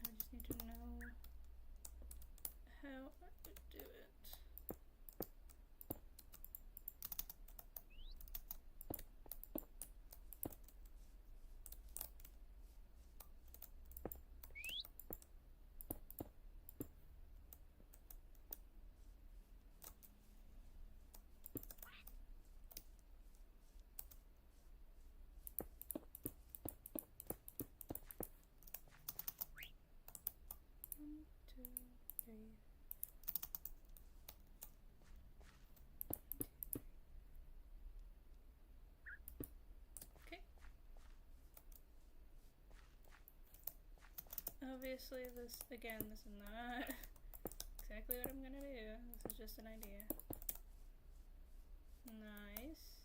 I just need to know how I would do it. Okay. Obviously, this is not exactly what I'm gonna do. This is just an idea. Nice.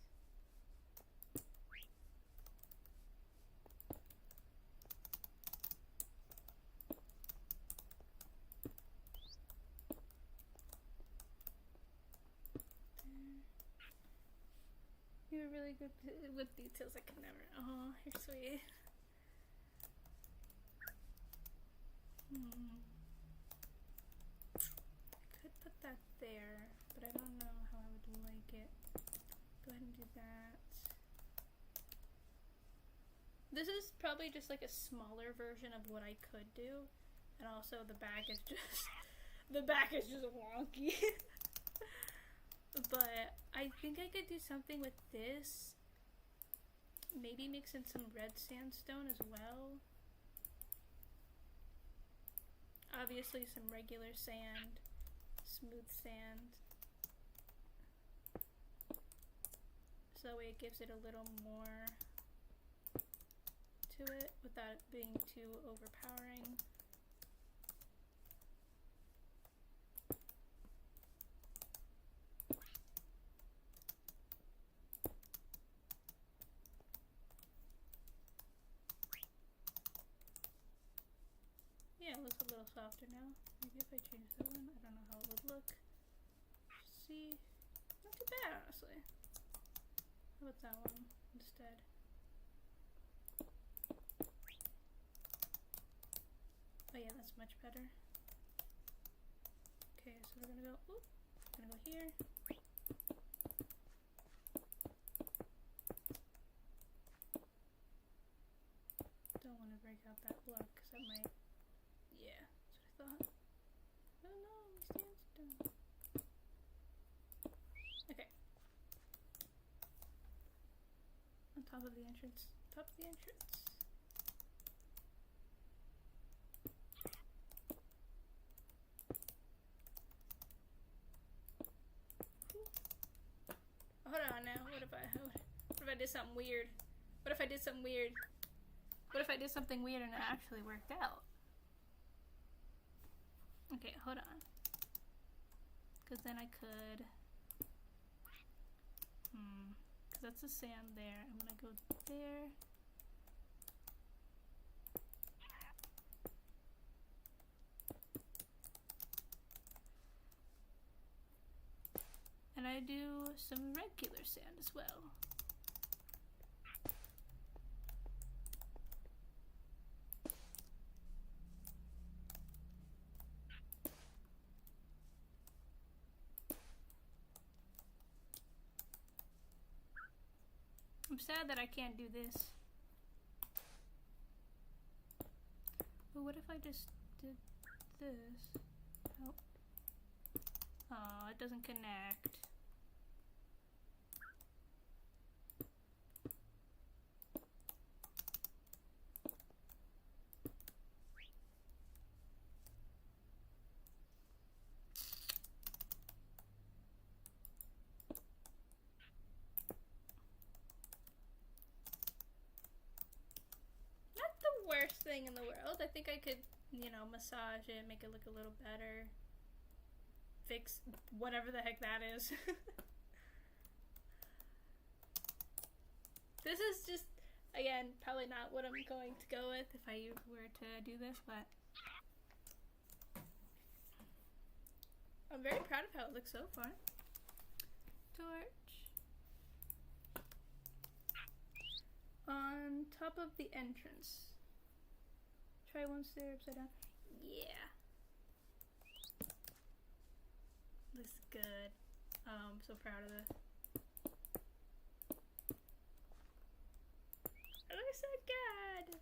You were really good with details. I could never. Oh, you're sweet. I could put that there, but I don't know how I would like it. Go ahead and do that. This is probably just like a smaller version of what I could do, and also the back is just wonky. But I think I could do something with this. Maybe mix in some red sandstone as well. Obviously some regular sand, smooth sand. So that way it gives it a little more to it without it being too overpowering. Yeah, it looks a little softer now. Maybe if I change that one, I don't know how it would look. See, not too bad, honestly. How about that one instead? Oh yeah, that's much better. Okay, so we're gonna go, here. Don't want to break out that block, because that might, yeah, that's what I thought. Oh no, my sandstone. Okay. On top of the entrance. Top of the entrance. Hold on now. What if I did something weird? What if I did something weird? What if I did something weird and it actually worked out? Okay, hold on. Because then I could... Because that's the sand there. I'm gonna go there. And I do some regular sand as well. I'm sad that I can't do this. But what if I just did this? Oh. Oh, it doesn't connect. Worst thing in the world. I think I could, you know, massage it, make it look a little better. Fix whatever the heck that is. This is just, again, probably not what I'm going to go with if I were to do this, but I'm very proud of how it looks so far. Torch. On top of the entrance. Try one stair upside down. Yeah. Looks good. I'm so proud of this. It looks so good.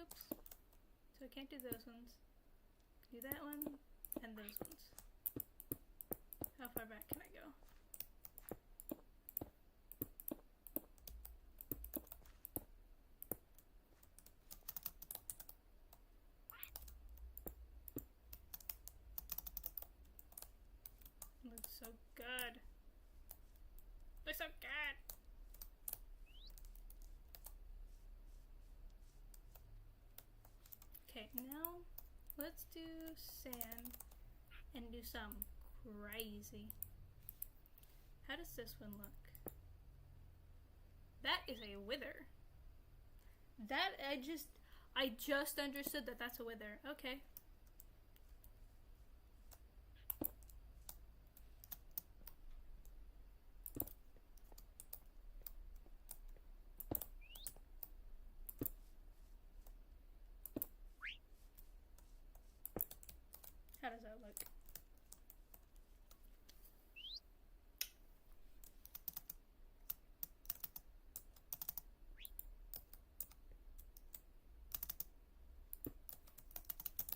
Oops. So I can't do those ones. Do that one and those ones. How far back can I go? Looks so good. Looks so good. Okay, now let's do sand and do something crazy. How does this one look? That is a wither. That I just understood that that's a wither. Okay. How does that look?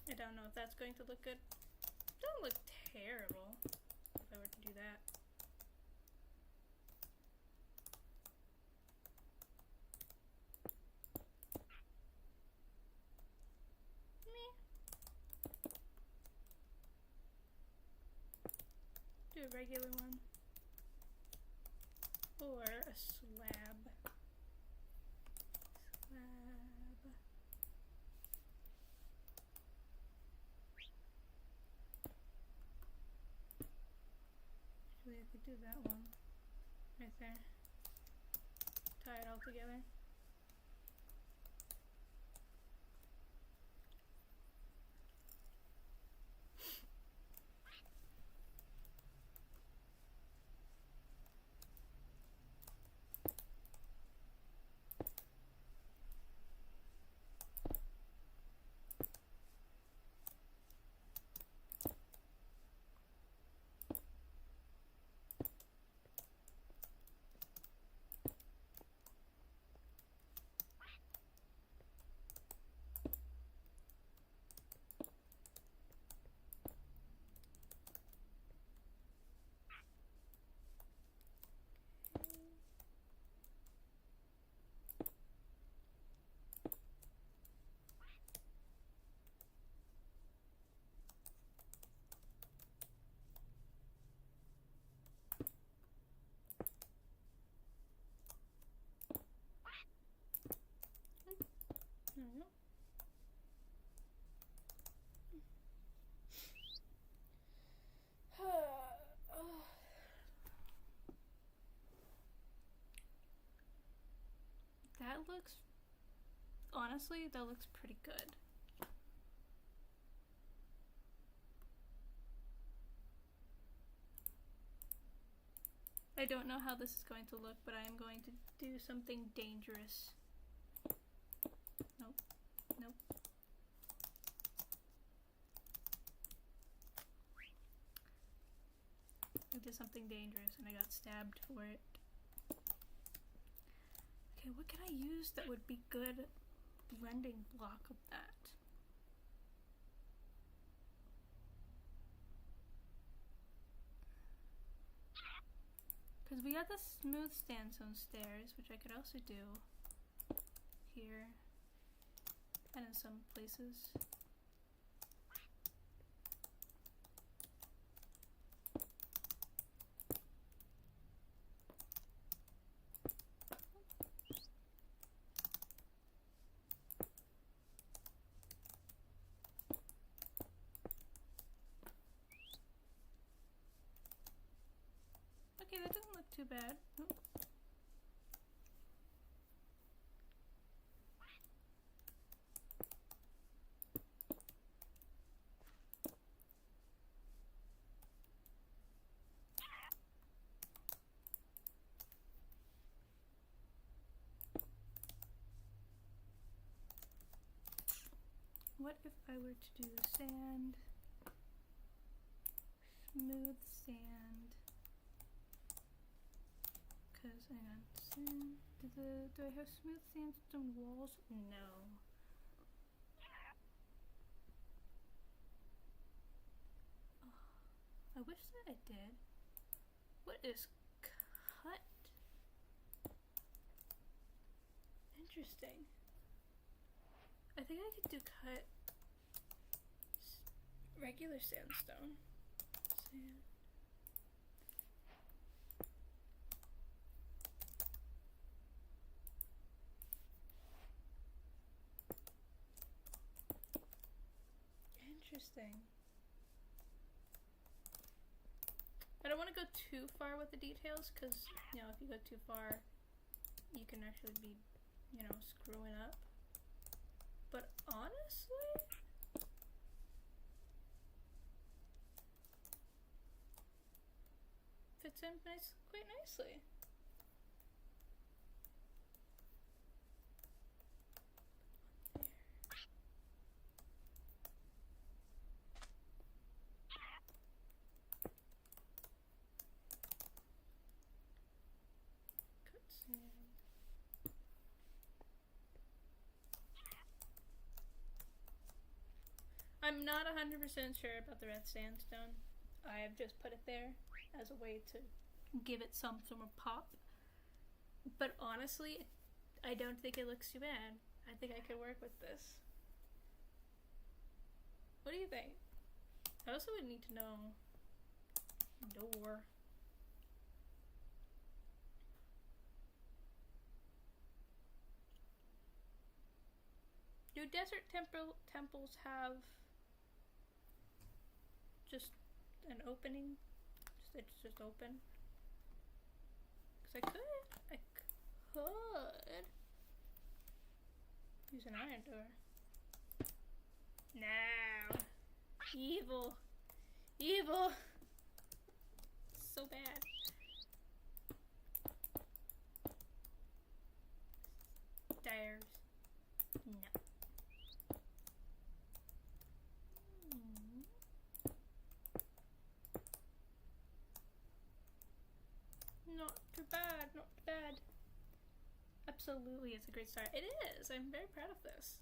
I don't know if that's going to look good. It doesn't look terrible if I were to do that. Meh. Do a regular one. Or a slab. Actually, I could do that one. Right there. Tie it all together. There we go. That looks, honestly, that looks pretty good. I don't know how this is going to look, but I am going to do something dangerous. Nope. Nope. I did something dangerous and I got stabbed for it. Okay, what can I use that would be good blending block of that? Because we got the smooth sandstone stairs, which I could also do here and in some places. Okay, that doesn't look too bad. Oop. What if I were to do sand, smooth sand? Because, hang on, sand, do I have smooth sandstone walls? No. Oh, I wish that I did. What is cut? Interesting. I think I could do cut regular sandstone. Sand. Interesting. want to go too far with the details because, you know, if you go too far, you can actually be, you know, screwing up. But honestly, fits in quite nicely. I'm not 100% sure about the red sandstone. I have just put it there as a way to give it some sort of pop. But honestly, I don't think it looks too bad. I think I could work with this. What do you think? I also would need to know door. Do desert temples have just an opening? It's just open? Because I could use an iron door. No. Evil. Evil. So bad. Stairs. No. Not too bad, not too bad. Absolutely, it's a great start. It is. I'm very proud of this.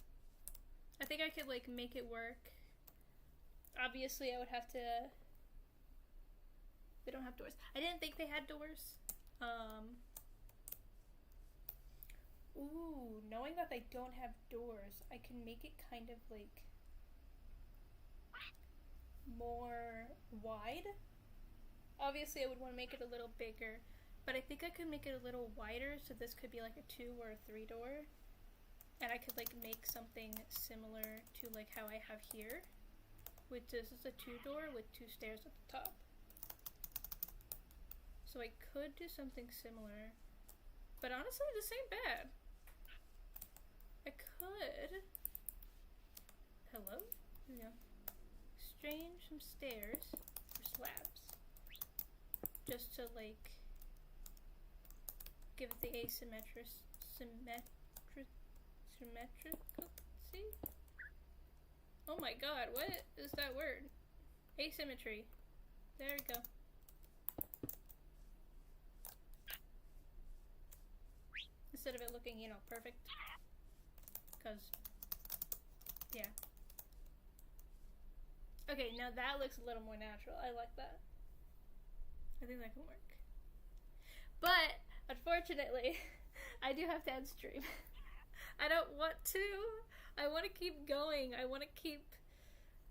I think I could like make it work. Obviously, I would have to. They don't have doors. I didn't think they had doors. Ooh, knowing that they don't have doors, I can make it kind of like more wide. Obviously, I would want to make it a little bigger, but I think I could make it a little wider, so this could be like a 2 or a 3 door. And I could like make something similar to like how I have here, which this is a 2 door with 2 stairs at the top. So I could do something similar, but honestly, this ain't bad. I could. Hello? Yeah. Strange some stairs or slabs, just to like give it the symmetrical. Oh my god, what is that word? Asymmetry. There we go. Instead of it looking, you know, perfect. Because, yeah. Okay, now that looks a little more natural. I like that. I think that can work. But, unfortunately, I do have to end stream. I don't want to. I want to keep going. I want to keep...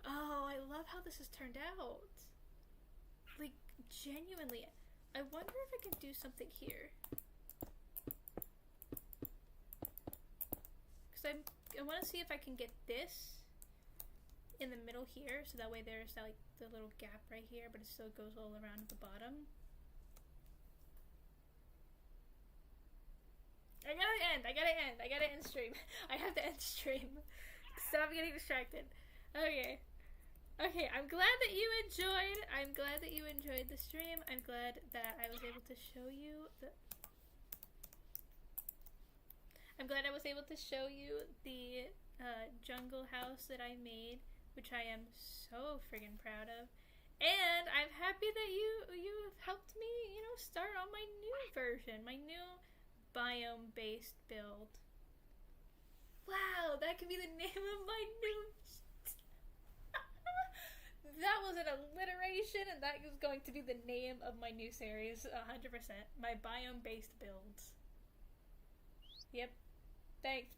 Oh, I love how this has turned out. Like, genuinely. I wonder if I can do something here. Because I want to see if I can get this in the middle here, so that way there's that, like the little gap right here, but it still goes all around the bottom. I gotta end stream. I have to end stream. Stop getting distracted. Okay, I'm glad that you enjoyed. I'm glad that you enjoyed the stream. I'm glad that I was able to show you the jungle house that I made, which I am so friggin' proud of. And I'm happy that you have helped me, you know, start on my new version, my new biome-based build. Wow, that could be the name of my new... That was an alliteration, and that is going to be the name of my new series, 100%. My biome-based builds. Yep. Thanks.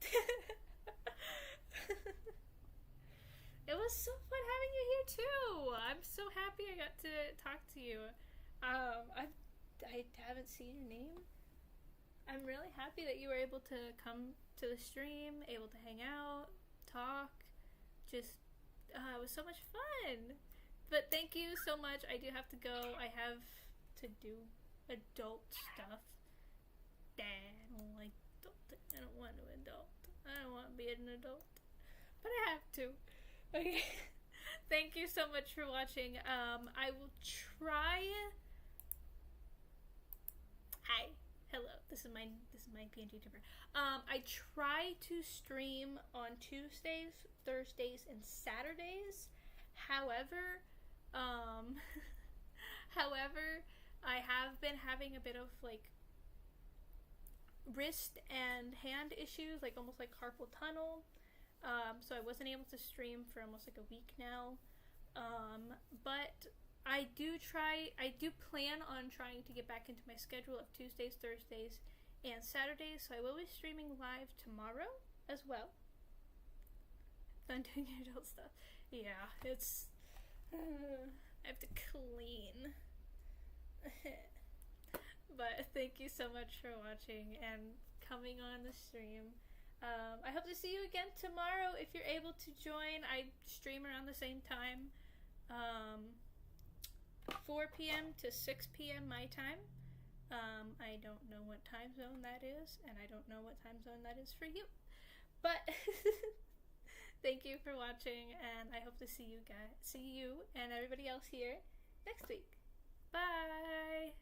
It was so fun having you here too. I'm so happy I got to talk to you. I haven't seen your name. I'm really happy that you were able to come to the stream, able to hang out, talk. Just, it was so much fun. But thank you so much. I do have to go. I have to do adult stuff. Dad, I don't like adulting. I don't want to adult. I don't want to be an adult. But I have to. Okay. Thank you so much for watching. I will try. Hi. Hello. This is my PNG tuber. I try to stream on Tuesdays, Thursdays, and Saturdays. However, I have been having a bit of like wrist and hand issues, like almost like carpal tunnel. So I wasn't able to stream for almost like a week now. But I do plan on trying to get back into my schedule of Tuesdays, Thursdays, and Saturdays. So I will be streaming live tomorrow as well. I'm doing adult stuff. Yeah, it's I have to clean. But thank you so much for watching and coming on the stream. I hope to see you again tomorrow if you're able to join. I stream around the same time, 4 p.m. to 6 p.m. my time. I don't know what time zone that is, and I don't know what time zone that is for you. But thank you for watching, and I hope to see you and everybody else here next week. Bye!